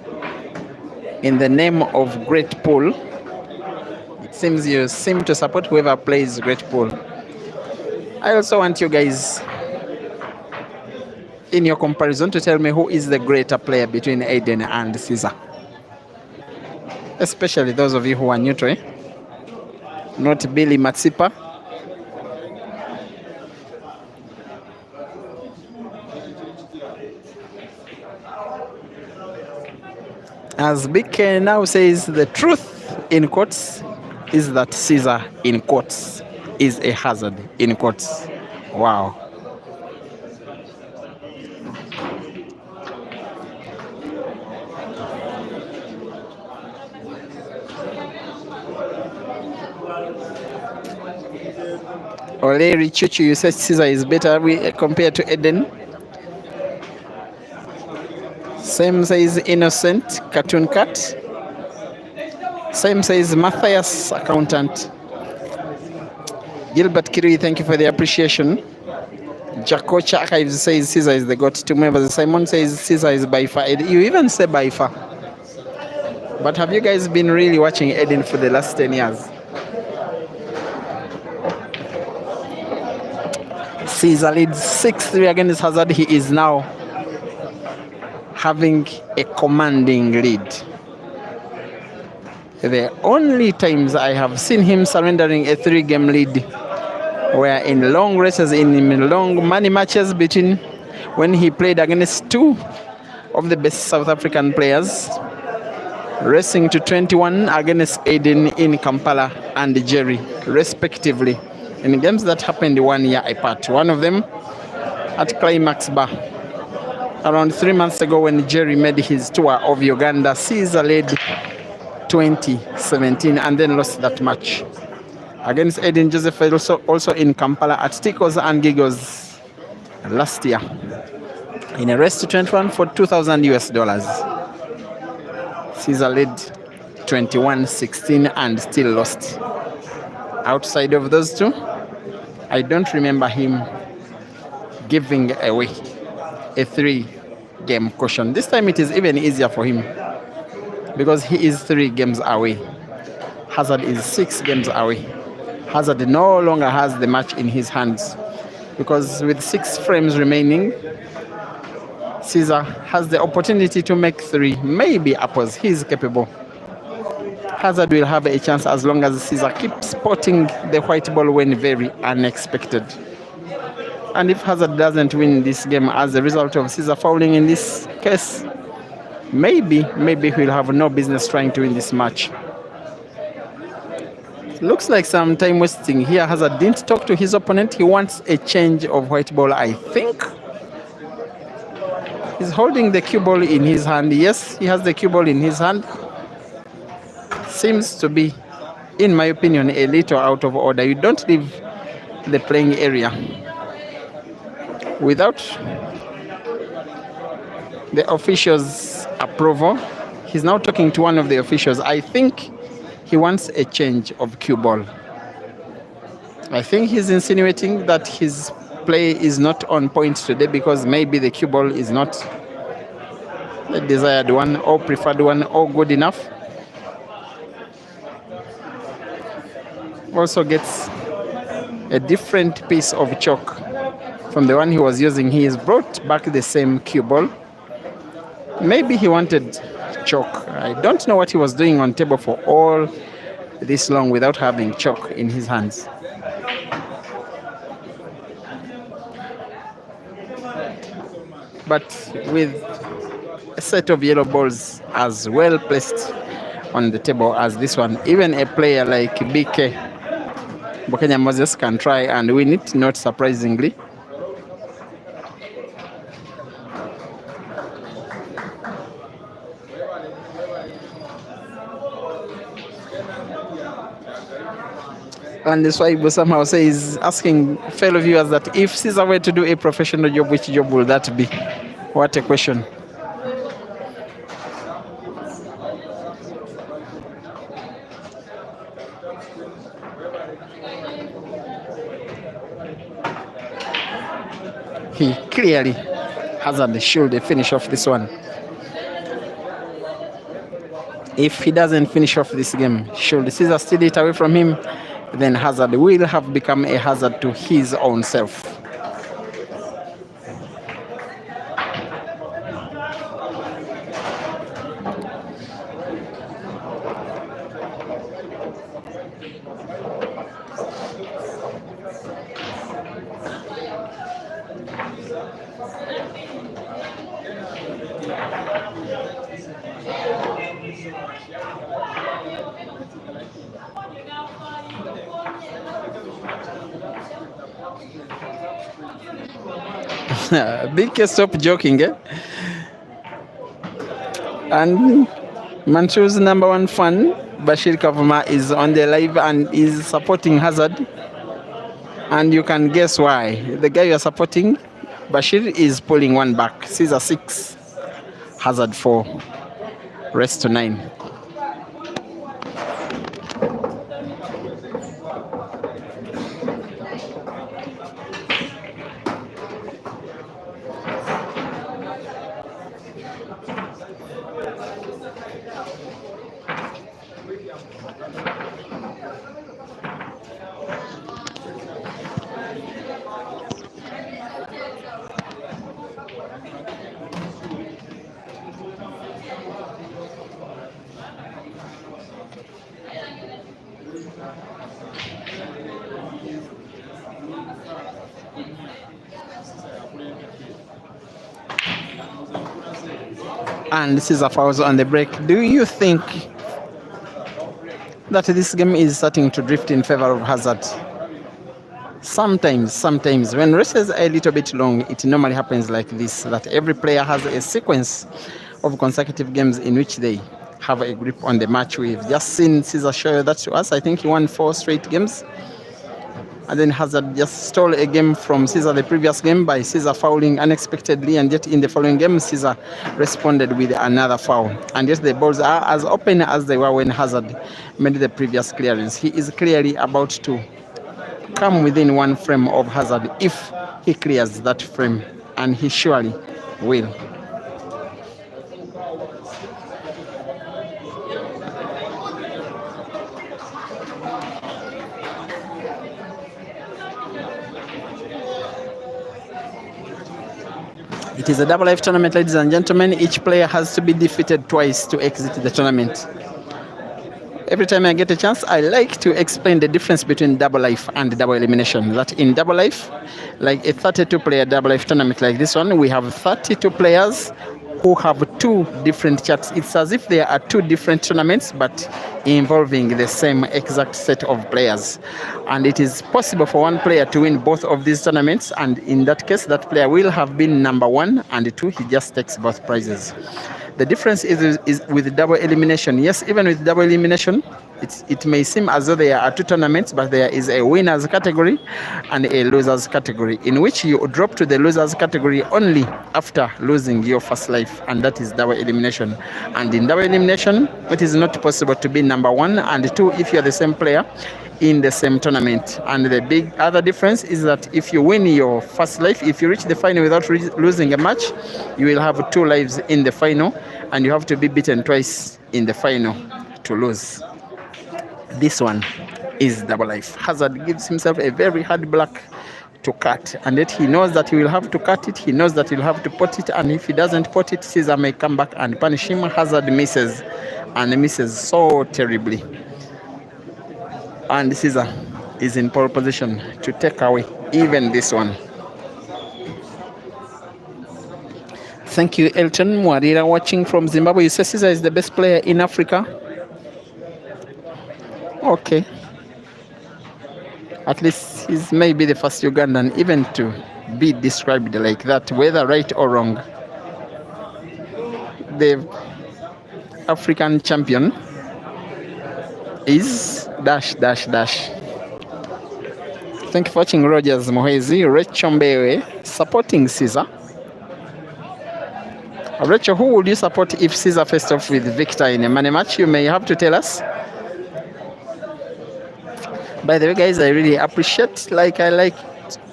In the name of Great Pool, it seems you seem to support whoever plays Great Pool. I also want you guys, in your comparison, to tell me who is the greater player between Aiden and Caesar. Especially those of you who are neutral. Not Billy Matsipa. As BK now says, the truth in quotes is that Caesar in quotes is a hazard in quotes. Wow. Oleri Chuchu, you said Caesar is better compared to Eden. Same says Innocent Cartoon Cat. Same says Matthias Accountant. Gilbert Kirui, thank you for the appreciation. Jacocha Archives says Caesar is the GOAT. Two members. Simon says Caesar is by far. You even say by far. But have you guys been really watching Eden for the last 10 years? Caesar leads 6-3 against Hazard. He is now having a commanding lead. The only times I have seen him surrendering a 3-game lead were in long races, in long money matches between when he played against two of the best South African players, racing to 21 against Aiden in Kampala and Jerry, respectively, in games that happened 1 year apart. One of them at Climax Bar. Around 3 months ago when Jerry made his tour of Uganda, Caesar led 2017 and then lost that match. Against Aiden Joseph also in Kampala at Tikos and Gigos last year. In a race to 21 for $2,000 US. Caesar led 21-16 and still lost. Outside of those two, I don't remember him giving away a 3-game caution. This time it is even easier for him because he is 3 games away. Hazard is 6 games away. Hazard no longer has the match in his hands because with 6 frames remaining, Caesar has the opportunity to make 3, maybe upwards. He is capable. Hazard will have a chance as long as Caesar keeps spotting the white ball when very unexpected. And if Hazard doesn't win this game as a result of Caesar fouling in this case, maybe he'll have no business trying to win this match. Looks like some time wasting here. Hazard didn't talk to his opponent. He wants a change of white ball, I think. He's holding the cue ball in his hand. Yes, he has the cue ball in his hand. Seems to be, in my opinion, a little out of order. You don't leave the playing area without the officials' approval. He's now talking to one of the officials. I think he wants a change of cue ball. I think he's insinuating that his play is not on point today because maybe the cue ball is not the desired one or preferred one or good enough. Also gets a different piece of chalk from the one he was using. He has brought back the same cue ball. Maybe he wanted chalk. I don't know what he was doing on table for all this long without having chalk in his hands. But with a set of yellow balls as well placed on the table as this one, even a player like BK Bokenya Moses can try and win it, not surprisingly. And this why Ibu somehow says, asking fellow viewers that if Caesar were to do a professional job, which job will that be? What a question. He clearly Hazard should finish off this one. If he doesn't finish off this game, should Caesar steal it away from him, then Hazard will have become a hazard to his own self. Big stop joking, eh? And Manchu's number one fan, Bashir Kavuma, is on the live and is supporting Hazard. And you can guess why. The guy you are supporting, Bashir, is pulling one back. Caesar 6, Hazard 4, rest to 9. And this is a foul on the break. Do you think that this game is starting to drift in favor of Hazard? Sometimes when races are a little bit long, it normally happens like this, that every player has a sequence of consecutive games in which they have a grip on the match. We've just seen Caesar show that to us. I think he won 4 straight games. And then Hazard just stole a game from Caesar the previous game by Caesar fouling unexpectedly, and yet in the following game, Caesar responded with another foul. And yet the balls are as open as they were when Hazard made the previous clearance. He is clearly about to come within one frame of Hazard if he clears that frame, and he surely will. It is a double life tournament, ladies and gentlemen. Each player has to be defeated twice to exit the tournament. Every time I get a chance, I like to explain the difference between double life and double elimination. That in double life, like a 32-player double life tournament like this one, we have 32 players who have two different charts. It's as if there are two different tournaments, but involving the same exact set of players. And it is possible for one player to win both of these tournaments, and in that case, that player will have been number 1 and 2. He just takes both prizes. The difference is with double elimination. Yes, even with double elimination, it may seem as though there are two tournaments, but there is a winners category and a losers category, in which you drop to the losers category only after losing your first life, and that is double elimination. And in double elimination, it is not possible to be number 1 and 2 if you are the same player in the same tournament. And the big other difference is that if you win your first life, if you reach the final without losing a match, you will have 2 lives in the final, and you have to be beaten twice in the final to lose. This one is double life. Hazard gives himself a very hard black to cut, and yet he knows that he will have to cut it. He knows that he'll have to pot it, and if he doesn't pot it, Caesar may come back and punish him. Hazard misses, and misses so terribly. And Caesar is in pole position to take away even this one. Thank you, Elton Mwarira, watching from Zimbabwe. You say Caesar is the best player in Africa? Okay. At least he's maybe the first Ugandan even to be described like that, whether right or wrong. The African champion is dash dash dash. Thank you for watching. Rogers Mohezi, Rachel Mbewe supporting Caesar. Rachel, who would you support if Caesar faced off with Victor in a money match? You may have to tell us. By the way, guys, I really appreciate, like I like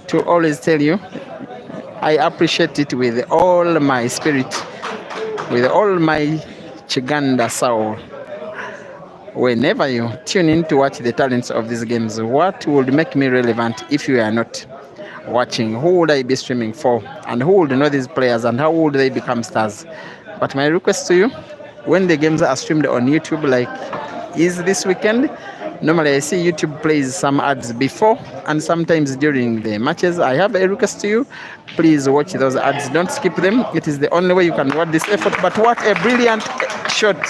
to always tell you, I appreciate it with all my spirit, with all my Chiganda soul. Whenever you tune in to watch the talents of these games, what would make me relevant if you are not watching? Who would I be streaming for? And who would know these players, and how would they become stars? But my request to you, when the games are streamed on YouTube, like is this weekend, normally I see YouTube plays some ads before and sometimes during the matches. I have a request to you, please watch those ads, don't skip them. It is the only way you can reward this effort. But what a brilliant shot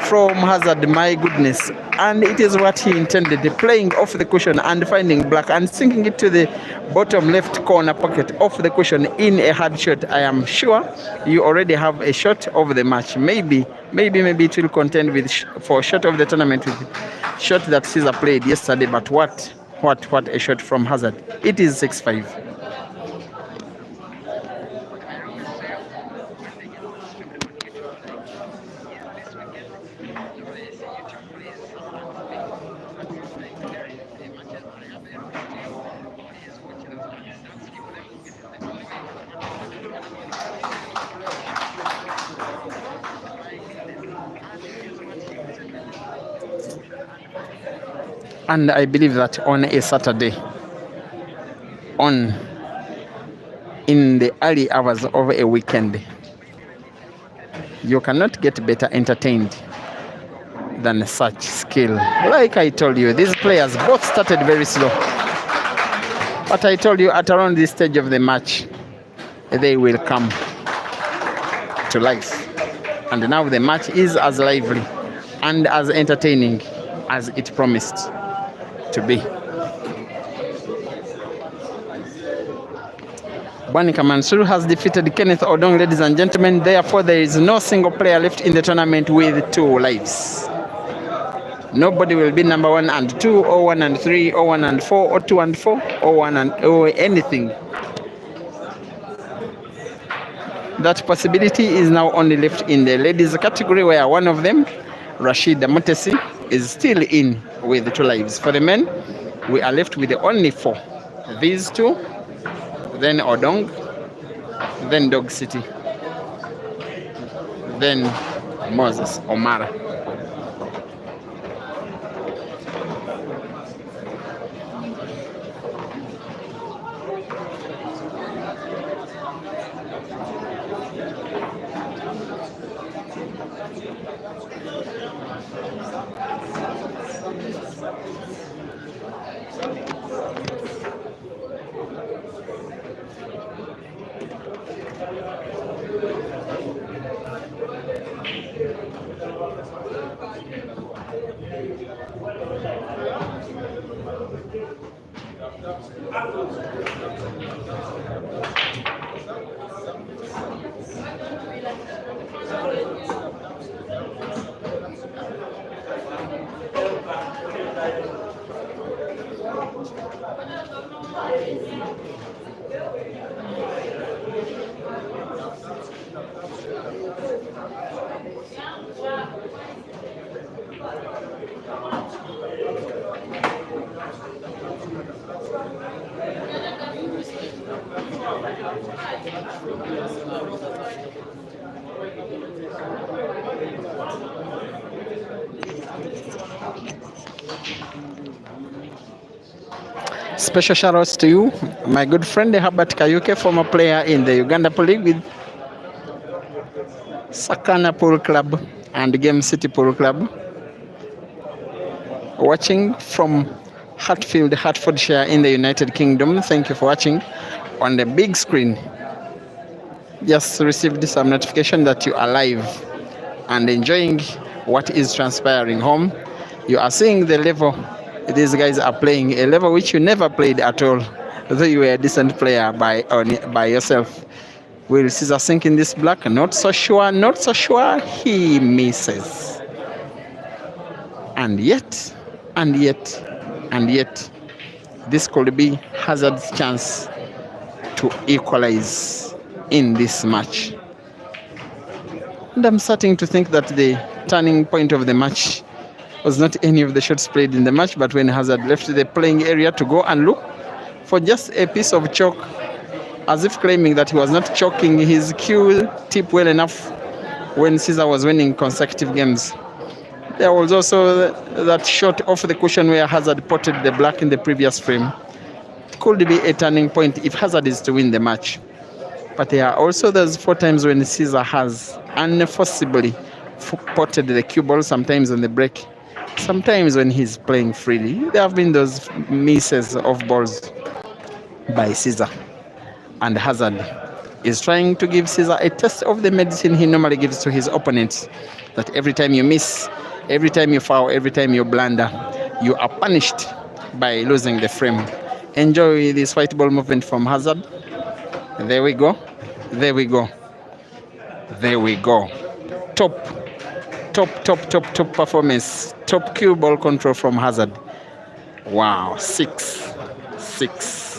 from Hazard, my goodness. And it is what he intended, playing off the cushion and finding black and sinking it to the bottom left corner pocket of the cushion in a hard shot. I am sure you already have a shot of the match. Maybe it will contend with for shot of the tournament with shot that Caesar played yesterday. But what a shot from Hazard. It is 6-5. And I believe that on a Saturday, in the early hours of a weekend, you cannot get better entertained than such skill. Like I told you, these players both started very slow. But I told you at around this stage of the match, they will come to life. And now the match is as lively and as entertaining as it promised to be. Bwanika Mansur has defeated Kenneth Odong, ladies and gentlemen. Therefore, there is no single player left in the tournament with 2 lives. Nobody will be number 1 and 2, or 1 and 3, or 1 and 4, or 2 and 4, or 1 and or anything. That possibility is now only left in the ladies category, where one of them, Rashida Mutesi, is still in with 2 lives. For the men, we are left with only 4. These 2, then Odong, then Dog City, then Moses Omara. Special shout outs to you, my good friend Herbert Kayuke, former player in the Uganda Pro League with Sakana Pool Club and Game City Pool Club. Watching from Hatfield, Hertfordshire in the United Kingdom. Thank you for watching on the big screen. Just received some notification that you are live and enjoying what is transpiring home. You are seeing the level these guys are playing, a level which you never played at all, though you were a decent player by yourself. Will Caesar sink in this black? Not so sure, not so sure. He misses. And yet, and yet, and yet, this could be Hazard's chance to equalize in this match. And I'm starting to think that the turning point of the match was not any of the shots played in the match, but when Hazard left the playing area to go and look for just a piece of chalk, as if claiming that he was not choking his cue tip well enough when Caesar was winning consecutive games. There was also that shot off the cushion where Hazard potted the black in the previous frame. It could be a turning point if Hazard is to win the match. But there are also those 4 times when Caesar has unforcibly potted the cue ball, sometimes on the break, sometimes when he's playing freely. There have been those misses of balls by Caesar. And Hazard is trying to give Caesar a taste of the medicine he normally gives to his opponents. That every time you miss, every time you foul, every time you blunder, you are punished by losing the frame. Enjoy this white ball movement from Hazard. There we go. There we go. There we go. Top performance. Top cue ball control from Hazard. Wow. 6-6.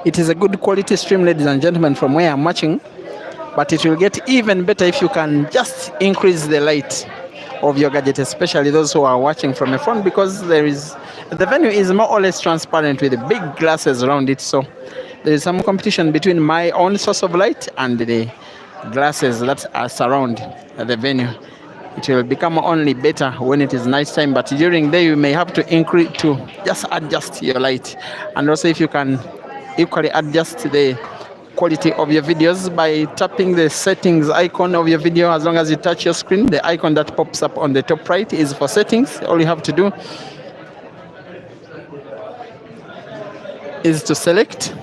It is a good quality stream, ladies and gentlemen, from where I'm watching, but it will get even better if you can just increase the light of your gadget, especially those who are watching from a phone, because the venue is more or less transparent with big glasses around it. So there is some competition between my own source of light and the glasses that are surround the venue. It will become only better when it is night time, but during day you may have to increase to just adjust your light, and also if you can equally adjust the quality of your videos by tapping the settings icon of your video. As long as you touch your screen, the icon that pops up on the top right is for settings. All you have to do is to select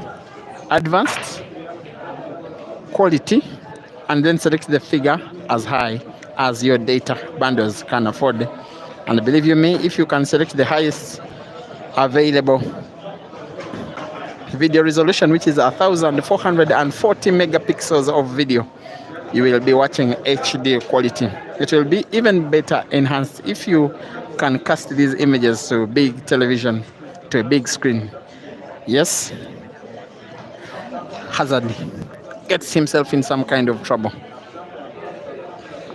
advanced quality and then select the figure as high as your data bundles can afford. And believe you me, if you can select the highest available video resolution, which is 1440 megapixels of video, you will be watching HD quality. It will be even better enhanced if you can cast these images to big television, to a big screen. Yes, Hazard gets himself in some kind of trouble.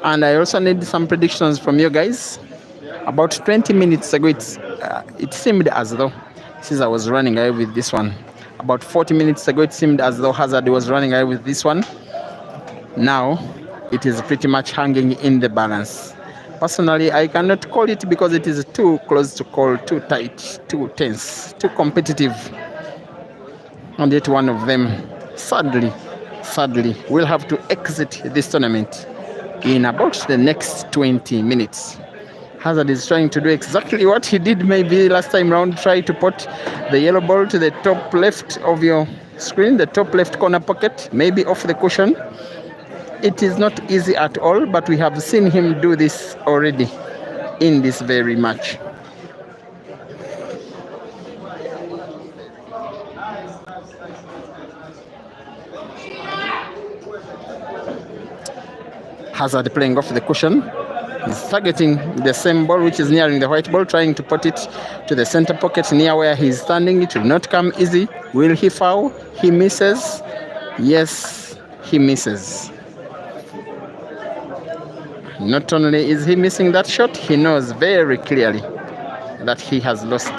And I also need some predictions from you guys. About 20 minutes ago, it seemed as though Caesar was running away with this one. About 40 minutes ago, it seemed as though Hazard was running away with this one. Now, it is pretty much hanging in the balance. Personally, I cannot call it because it is too close to call, too tight, too tense, too competitive. And yet one of them, sadly, will have to exit this tournament in about the next 20 minutes. Hazard is trying to do exactly what he did maybe last time round, try to put the yellow ball to the top left of your screen, the top left corner pocket, maybe off the cushion. It is not easy at all, but we have seen him do this already in this very match. Hazard playing off the cushion. He's targeting the same ball which is nearing the white ball, trying to put it to the center pocket near where he's standing. It will not come easy. Will he foul? He misses. Yes, he misses. Not only is he missing that shot, he knows very clearly that he has lost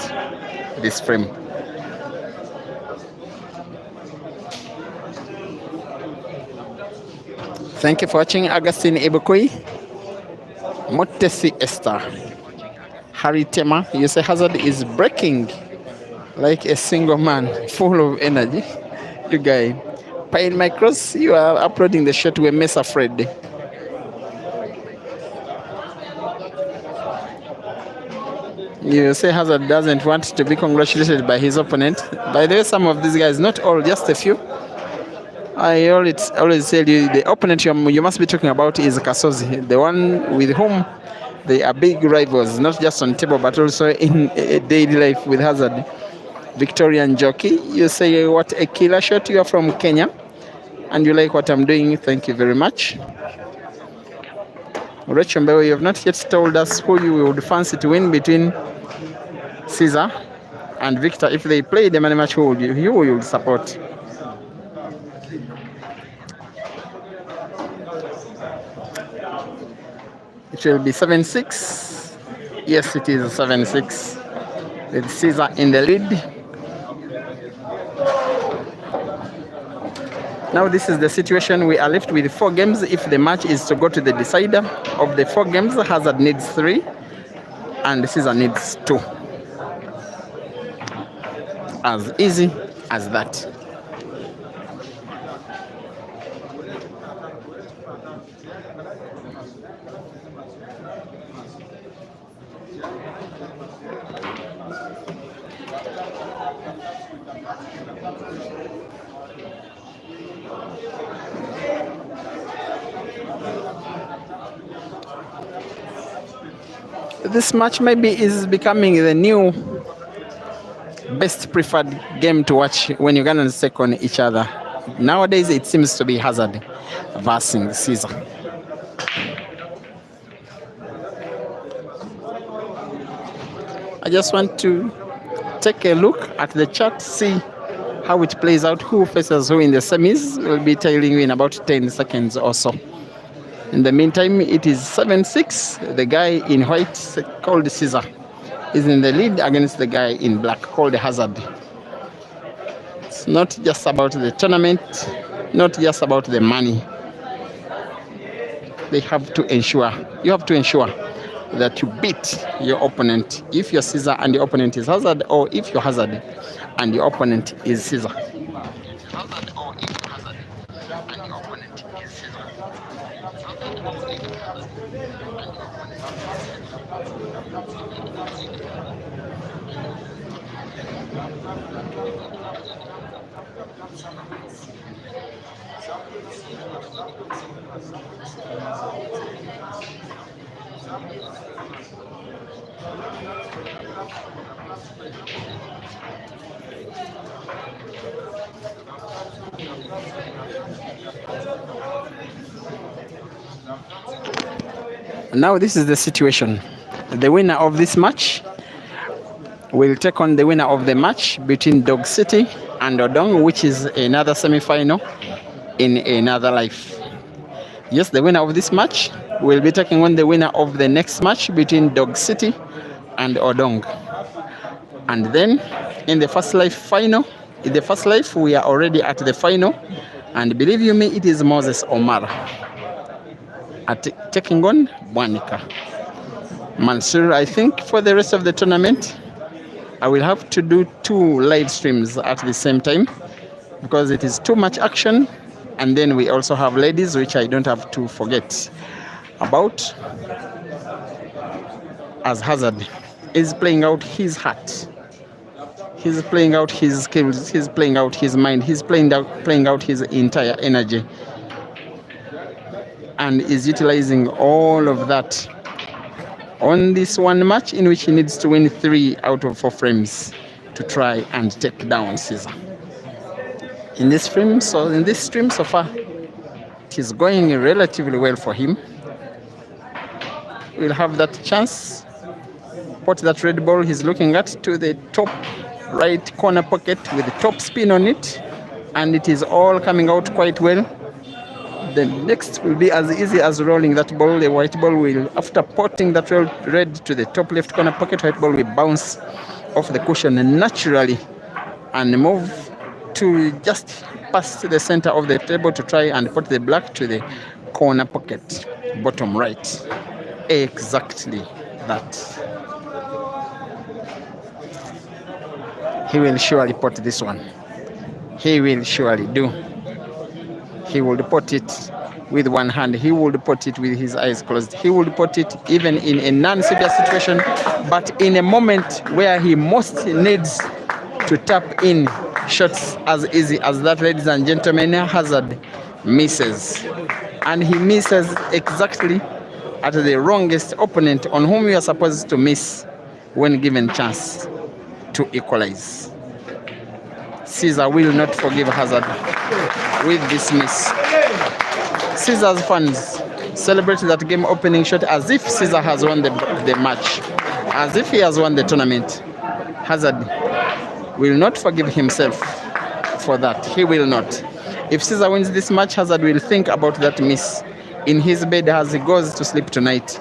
this frame. Thank you for watching. Augustine Ebukui, Motesi Esther, Harry Tema. You say Hazard is breaking like a single man, full of energy. You guy, Pine Micros, you are uploading the shot with Mesa Fred. You say Hazard doesn't want to be congratulated by his opponent. By the way, some of these guys, not all, just a few. I always tell you, the opponent you must be talking about is Kasozi, the one with whom they are big rivals, not just on table, but also in daily life with Hazard. Victorian Jockey, you say, what a killer shot. You are from Kenya, and you like what I'm doing. Thank you very much. Rachel Mbewe, you have not yet told us who you would fancy to win between Caesar and Victor. If they play the money match, who would support? It will be 7-6. Yes, it is 7-6 with Caesar in the lead. Now this is the situation. We are left with 4 games. If the match is to go to the decider of the 4 games, Hazard needs 3 and Caesar needs 2. As easy as that. This match maybe is becoming the new best preferred game to watch when Ugandans take on each other. Nowadays, it seems to be Hazard versus Caesar. I just want to take a look at the chart, see how it plays out, who faces who in the semis. We'll be telling you in about 10 seconds or so. In the meantime, it is 7-6. The guy in white, called Caesar, is in the lead against the guy in black, called Hazard. It's not just about the tournament, not just about the money. You have to ensure that you beat your opponent. If you're Caesar and your opponent is Hazard, or if you're Hazard and your opponent is Caesar. Hazard or if you're Hazard and your opponent is Caesar. Hazard or if you're Hazard and your opponent Now this is the situation. The winner of this match will take on the winner of the match between Dog City and Odong, which is another semi-final in another life. Yes, the winner of this match will be taking on the winner of the next match between Dog City and Odong. And then in the first life final, in the first life, we are already at the final. And believe you me, it is Moses Omar taking on Bwanika. Mansour, I think for the rest of the tournament, I will have to do 2 live streams at the same time because it is too much action. And then we also have ladies, which I don't have to forget about, as Hazard is playing out his heart. He's playing out his skills. He's playing out his mind. He's playing out his entire energy. And is utilizing all of that on this one match in which he needs to win 3 out of 4 frames to try and take down Caesar. In this stream so far, it is going relatively well for him. We'll have that chance. Put that red ball he's looking at to the top right corner pocket with the top spin on it, and it is all coming out quite well. The next will be as easy as rolling that ball. The white ball will, after potting that red to the top left corner pocket, white ball will bounce off the cushion naturally and move to just past the center of the table to try and put the black to the corner pocket, bottom right. Exactly that. He will surely put this one. He will surely do. He will put it with one hand. He will put it with his eyes closed. He will put it even in a non-severe situation, but in a moment where he most needs to tap in shots as easy as that, ladies and gentlemen, Hazard misses. And he misses exactly at the wrongest opponent on whom you are supposed to miss when given chance to equalize. Caesar will not forgive Hazard with this miss. Caesar's fans celebrate that game opening shot as if Caesar has won the match, as if he has won the tournament. Hazard will not forgive himself for that. He will not. If Caesar wins this match, Hazard will think about that miss in his bed as he goes to sleep tonight.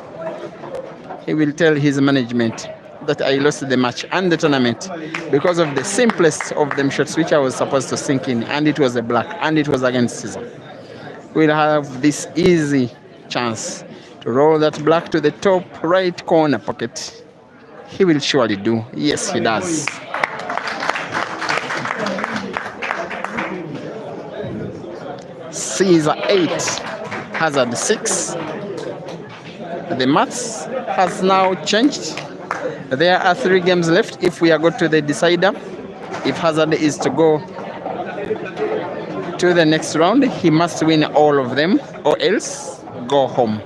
He will tell his management that I lost the match and the tournament because of the simplest of them shots which I was supposed to sink in, and it was a black, and it was against Caesar. We'll have this easy chance to roll that black to the top right corner pocket. He will surely do. Yes, he does. Caesar 8, Hazard 6. The maths has now changed. There are 3 games left. If we are going to the decider, if Hazard is to go to the next round, he must win all of them or else go home.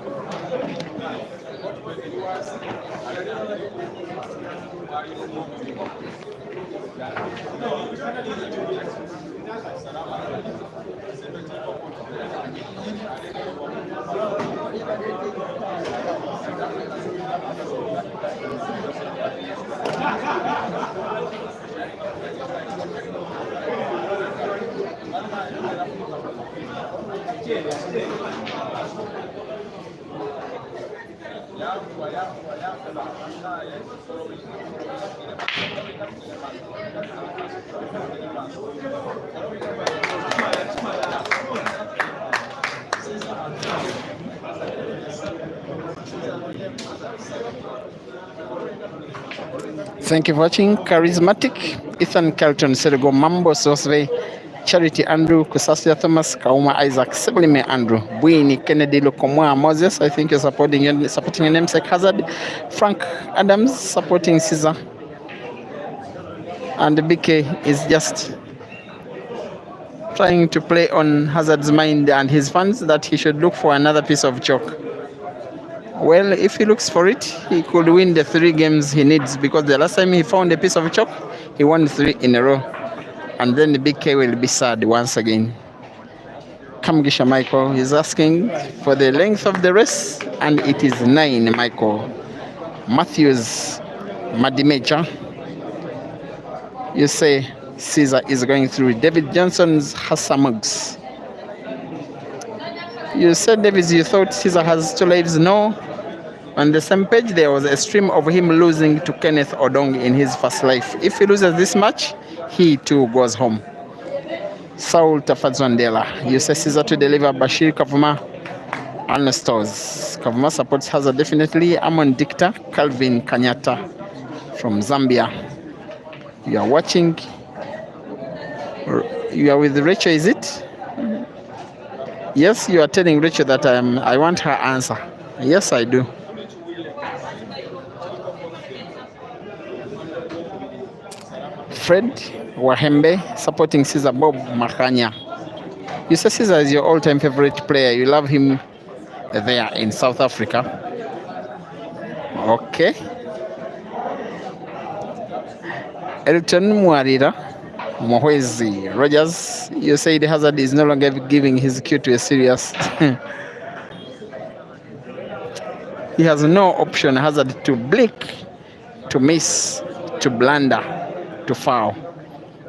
Thank you for watching. Charismatic, Ethan Kelton, Sergo Mambo, Sosve, Charity Andrew, Kusasia Thomas, Kauma Isaac, Siblime Andrew, Buini Kennedy Lokomoa Moses. I think you're supporting your namesake Hazard. Frank Adams supporting Caesar. And BK is just trying to play on Hazard's mind and his fans that he should look for another piece of chalk. Well, if he looks for it, he could win the 3 games he needs, because the last time he found a piece of chalk, he won 3 in a row. And then the BK will be sad once again. Kamgisha Michael is asking for the length of the race, and it is 9, Michael. Matthews Madimecha, you say Caesar is going through. David Johnson's Hassamugs. You said, David, you thought Caesar has 2 lives. No. On the same page, there was a stream of him losing to Kenneth Odong in his first life. If he loses this match, he too goes home. Saul Tafadzwandela, you say Caesar to deliver. Bashir Kavuma, Ernestos. Kavuma supports Hazard definitely. Amon Dicta, Calvin Kanyata from Zambia. You are watching. You are with Rachel, is it? Yes, you are telling Rachel that I want her answer. Yes, I do. Fred Wahembe supporting Caesar. Bob Makanya. You say Caesar is your all-time favorite player. You love him there in South Africa. Okay. Elton Muarira Mohwezi Rogers. You say the Hazard is no longer giving his cue to a serious. He has no option. Hazard to blink, to miss, to blunder, to foul.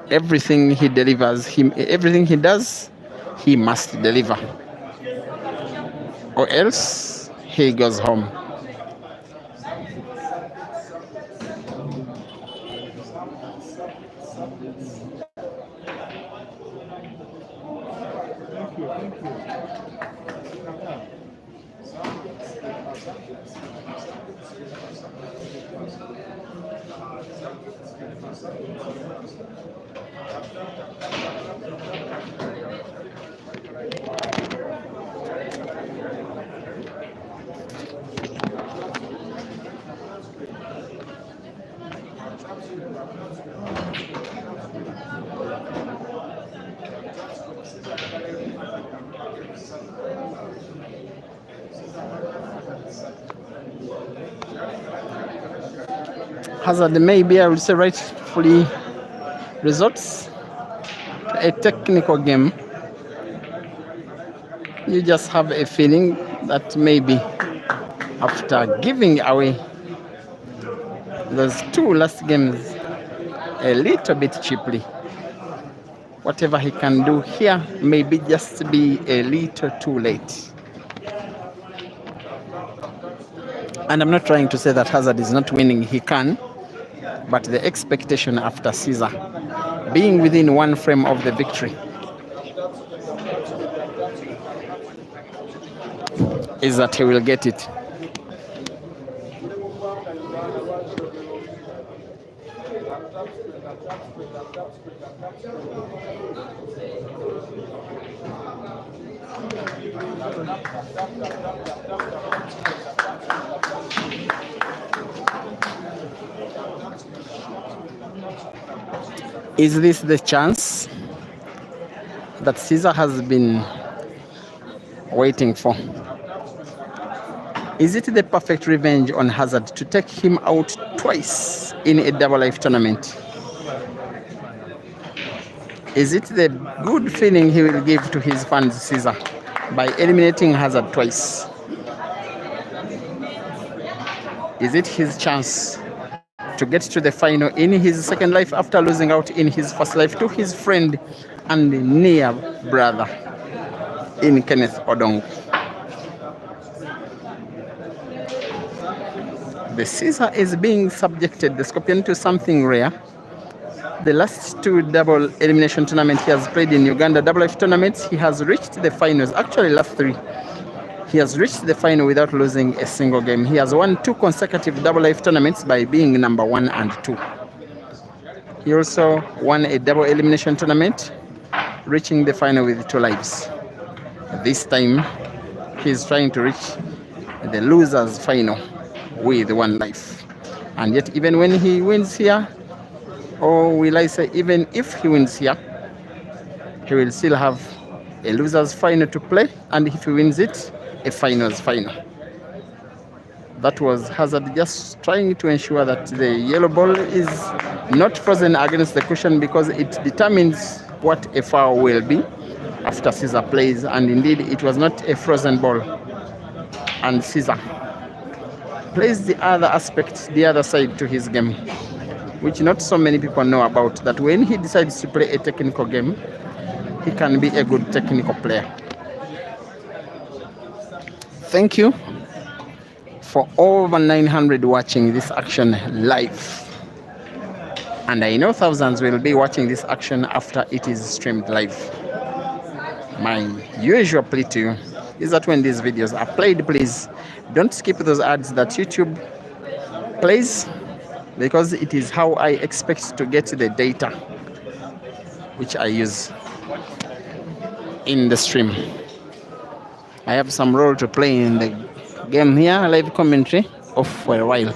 Everything he delivers, everything he does, he must deliver, or else he goes home. Hazard maybe, I would say, rightfully resorts to a technical game. You just have a feeling that maybe after giving away those 2 last games a little bit cheaply, whatever he can do here maybe just be a little too late. And I'm not trying to say that Hazard is not winning. He can. But the expectation after Caesar being within 1 frame of the victory is that he will get it. Is this the chance that Caesar has been waiting for? Is it the perfect revenge on Hazard to take him out twice in a double life tournament? Is it the good feeling he will give to his fans, Caesar, by eliminating Hazard twice? Is it his chance to get to the final in his second life after losing out in his first life to his friend and near brother in Kenneth Odong? The Caesar is being subjected, the Scorpion, to something rare. The last two double elimination tournaments he has played in Uganda, double life tournaments, he has reached the finals. Actually, last three. He has reached the final without losing a single game. He has won 2 consecutive double life tournaments by being number 1 and 2. He also won a double elimination tournament, reaching the final with 2 lives. This time, he is trying to reach the losers final with 1 life. And yet, even when he wins here, or will I say, even if he wins here, he will still have a losers final to play, and if he wins it, a finals final. That was Hazard just trying to ensure that the yellow ball is not frozen against the cushion, because it determines what a foul will be after Caesar plays, and indeed it was not a frozen ball. And Caesar plays the other aspect, the other side to his game, which not so many people know about, that when he decides to play a technical game, he can be a good technical player. Thank you for over 900 watching this action live. And I know thousands will be watching this action after it is streamed live. My usual plea to you is that when these videos are played, please don't skip those ads that YouTube plays, because it is how I expect to get the data which I use in the stream. I have some role to play in the game here, live commentary off for a while.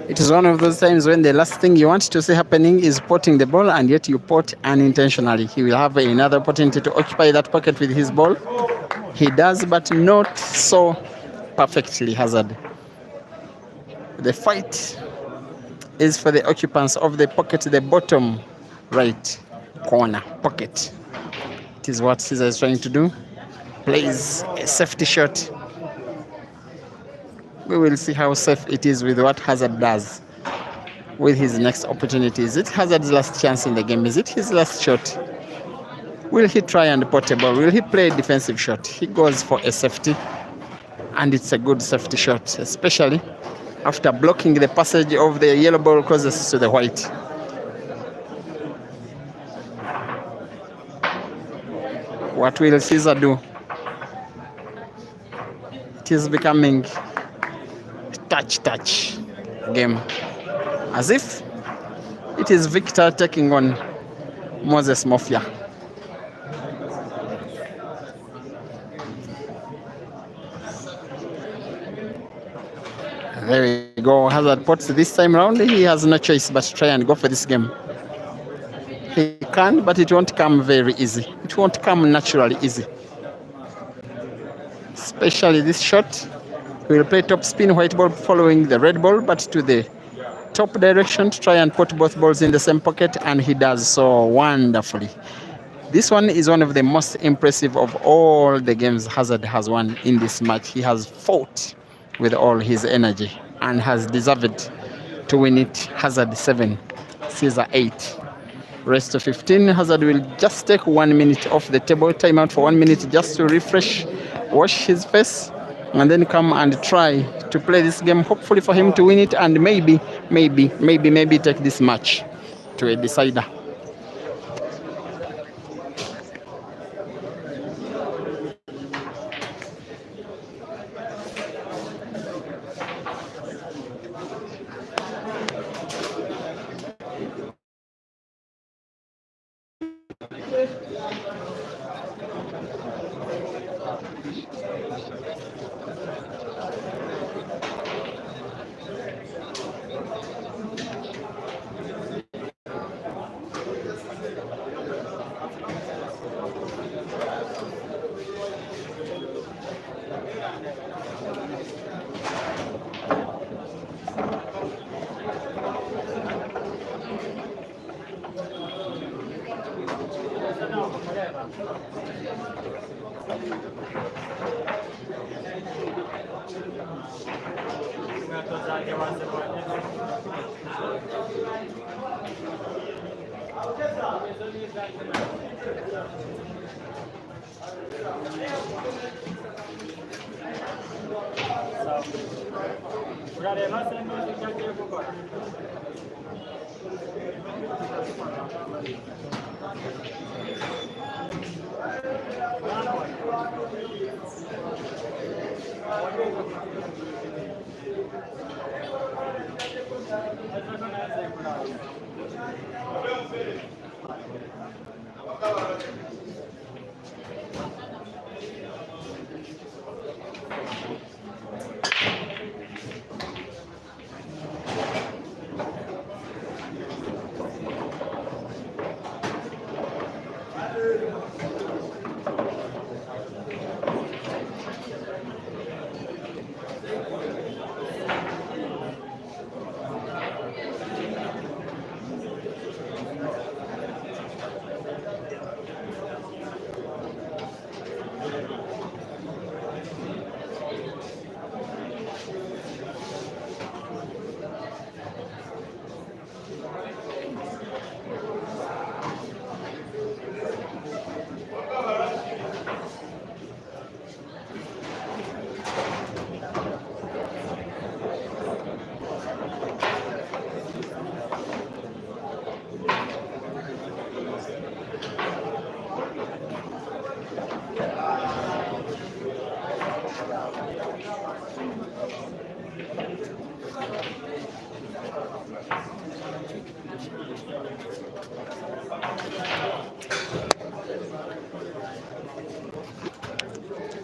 It is one of those times when the last thing you want to see happening is potting the ball, and yet you pot unintentionally. He will have another opportunity to occupy that pocket with his ball. He does, but not so perfectly, Hazard. The fight is for the occupants of the pocket, the bottom right corner pocket. It is what Caesar is trying to do. Plays a safety shot. We will see how safe it is with what Hazard does with his next opportunity. Is it Hazard's last chance in the game? Is it his last shot? Will he try and pot a ball? Will he play a defensive shot? He goes for a safety, and it's a good safety shot, especially after blocking the passage of the yellow ball closest to the white. What will Caesar do? It is becoming touch game, as if it is Victor taking on Moses Mofia. There we go. Hazard puts this time round. He has no choice but to try and go for this game. He can, but it won't come very easy. It won't come naturally easy. Especially this shot. He will play top spin white ball following the red ball, but to the top direction to try and put both balls in the same pocket, and he does so wonderfully. This one is one of the most impressive of all the games Hazard has won in this match. He has fought with all his energy and has deserved to win it. Hazard 7, Caesar 8. Rest of 15, Hazard will just take 1 minute off the table, timeout for 1 minute just to refresh, wash his face, and then come and try to play this game, hopefully for him to win it and maybe take this match to a decider.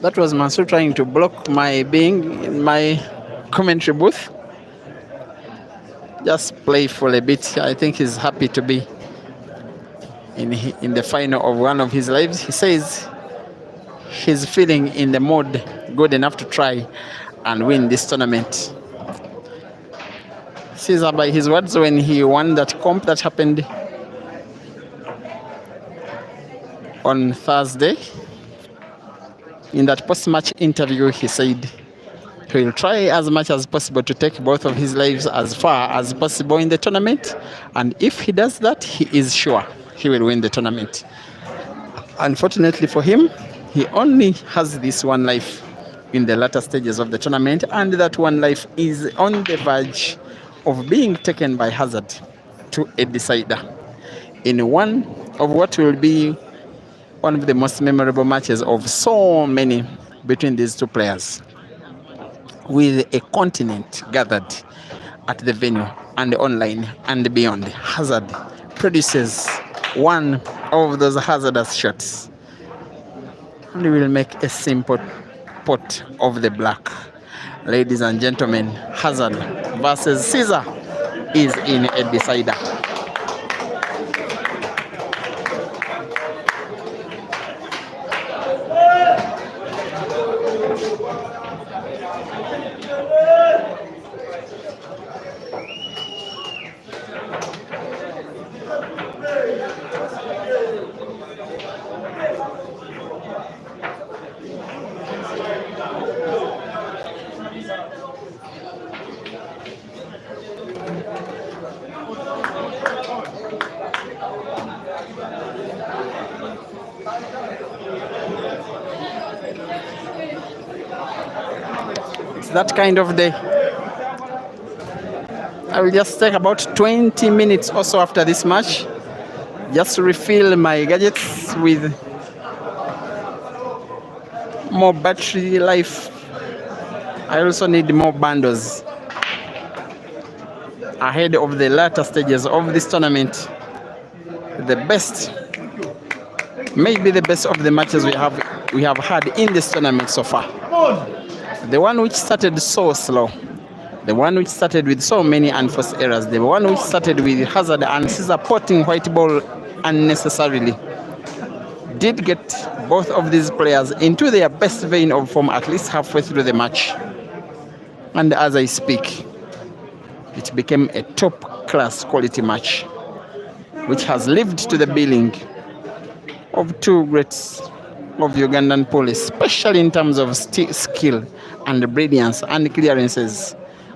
That was Mansour trying to block my being in my commentary booth. Just playful a bit. I think he's happy to be in the final of one of his lives. He says he's feeling in the mood good enough to try and win this tournament. Caesar, by his words, when he won that comp that happened on Thursday, in that post-match interview, he said he will try as much as possible to take both of his lives as far as possible in the tournament. And if he does that, he is sure he will win the tournament. Unfortunately for him, he only has this one life in the latter stages of the tournament, and that one life is on the verge of being taken by Hazard to a decider in one of what will be one of the most memorable matches of so many between these two players, with a continent gathered at the venue and online and beyond. Hazard produces one of those hazardous shots and will make a simple pot of the black. Ladies and gentlemen, Hazard versus Caesar is in a decider. It's that kind of day. I will just take about 20 minutes or so after this match just to refill my gadgets with more battery life. I also need more bundles ahead of the latter stages of this tournament. The best, maybe the best of the matches we have had in this tournament so far. The one which started so slow, the one which started with so many unforced errors, the one which started with Hazard and Caesar potting white ball unnecessarily, did get both of these players into their best vein of form at least halfway through the match. And as I speak, it became a top-class quality match, which has lived to the billing of two greats of Ugandan police, especially in terms of skill and brilliance and clearances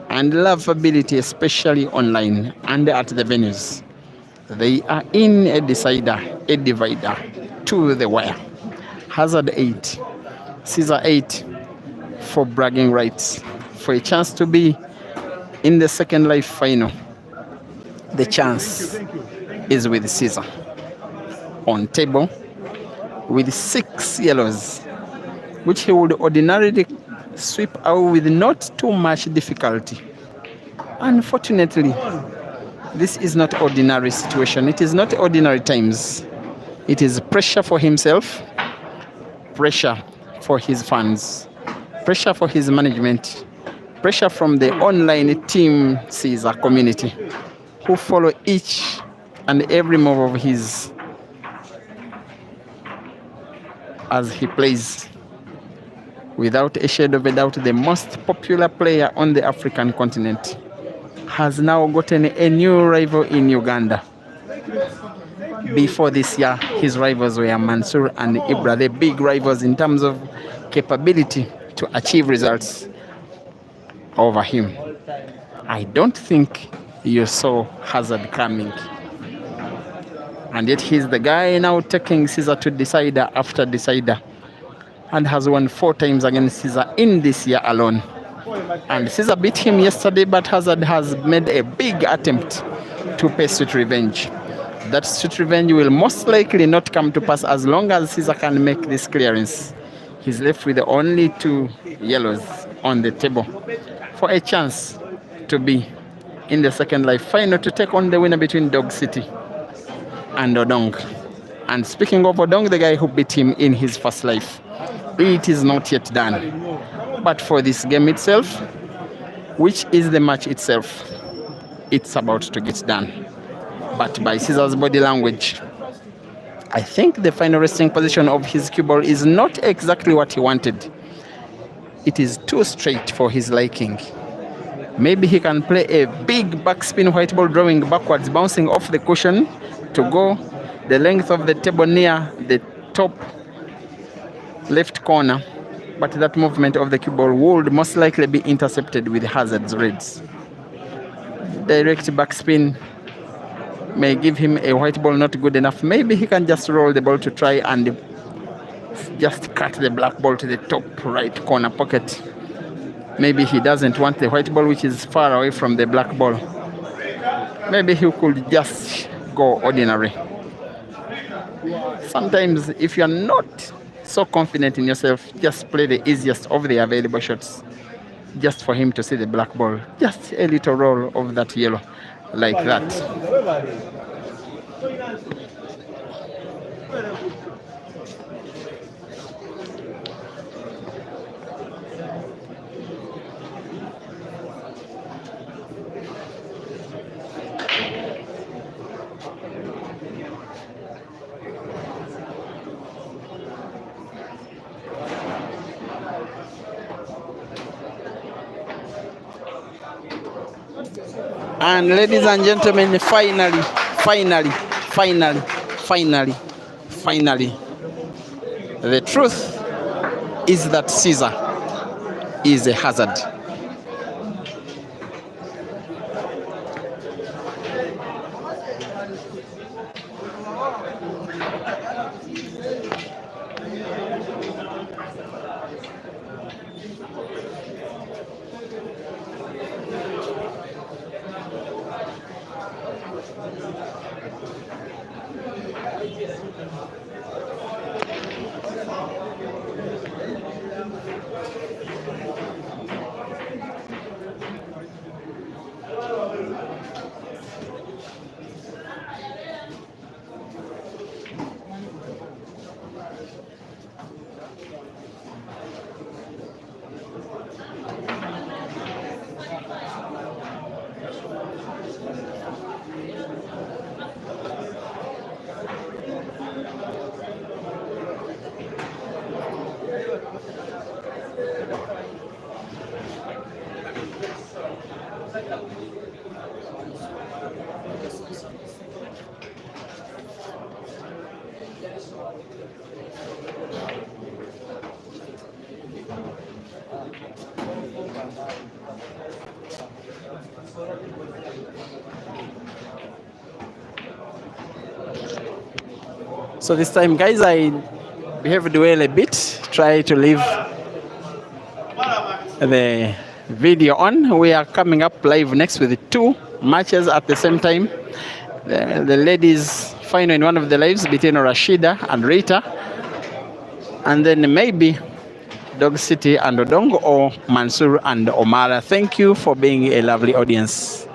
and lovability, especially online and at the venues. They are in a decider, a divider to the wire. Hazard 8, Caesar 8 for bragging rights, for a chance to be in the second life final. The chance is with Caesar on table with 6 yellows, which he would ordinarily sweep out with not too much difficulty. Unfortunately, this is not ordinary situation. It is not ordinary times. It is pressure for himself, pressure for his fans, pressure for his management, pressure from the online Team Caesar community, who follow each and every move of his as he plays. Without a shadow of a doubt, the most popular player on the African continent has now gotten a new rival in Uganda. Before this year, his rivals were Mansour and Ibra, the big rivals in terms of capability to achieve results over him. I don't think you saw Hazard coming. And yet he's the guy now taking Caesar to decider after decider, and has won 4 times against Caesar in this year alone. And Caesar beat him yesterday, but Hazard has made a big attempt to pay sweet revenge. That sweet revenge will most likely not come to pass as long as Caesar can make this clearance. He's left with only 2 yellows on the table for a chance to be in the second life final to take on the winner between Dog City and Odong. And speaking of Odong, the guy who beat him in his first life, it is not yet done. But for this game itself, which is the match itself, it's about to get done. But by Caesar's body language, I think the final resting position of his cue ball is not exactly what he wanted. It is too straight for his liking. Maybe he can play a big backspin white ball drawing backwards, bouncing off the cushion to go the length of the table near the top left corner. But that movement of the cue ball would most likely be intercepted with Hazard's reds. Direct backspin may give him a white ball not good enough. Maybe he can just roll the ball to try and just cut the black ball to the top right corner pocket. Maybe he doesn't want the white ball, which is far away from the black ball. Maybe he could just go ordinary. Sometimes if you're not so confident in yourself, just play the easiest of the available shots just for him to see the black ball. Just a little roll of that yellow like that. And ladies and gentlemen, finally, the truth is that Caesar is a hazard. So this time, guys, I behaved well a bit. Try to leave the video on. We are coming up live next with 2 matches at the same time. The ladies final in one of the lives between Rashida and Rita, and then maybe Dog City and Odongo, or Mansur and Omara. Thank you for being a lovely audience.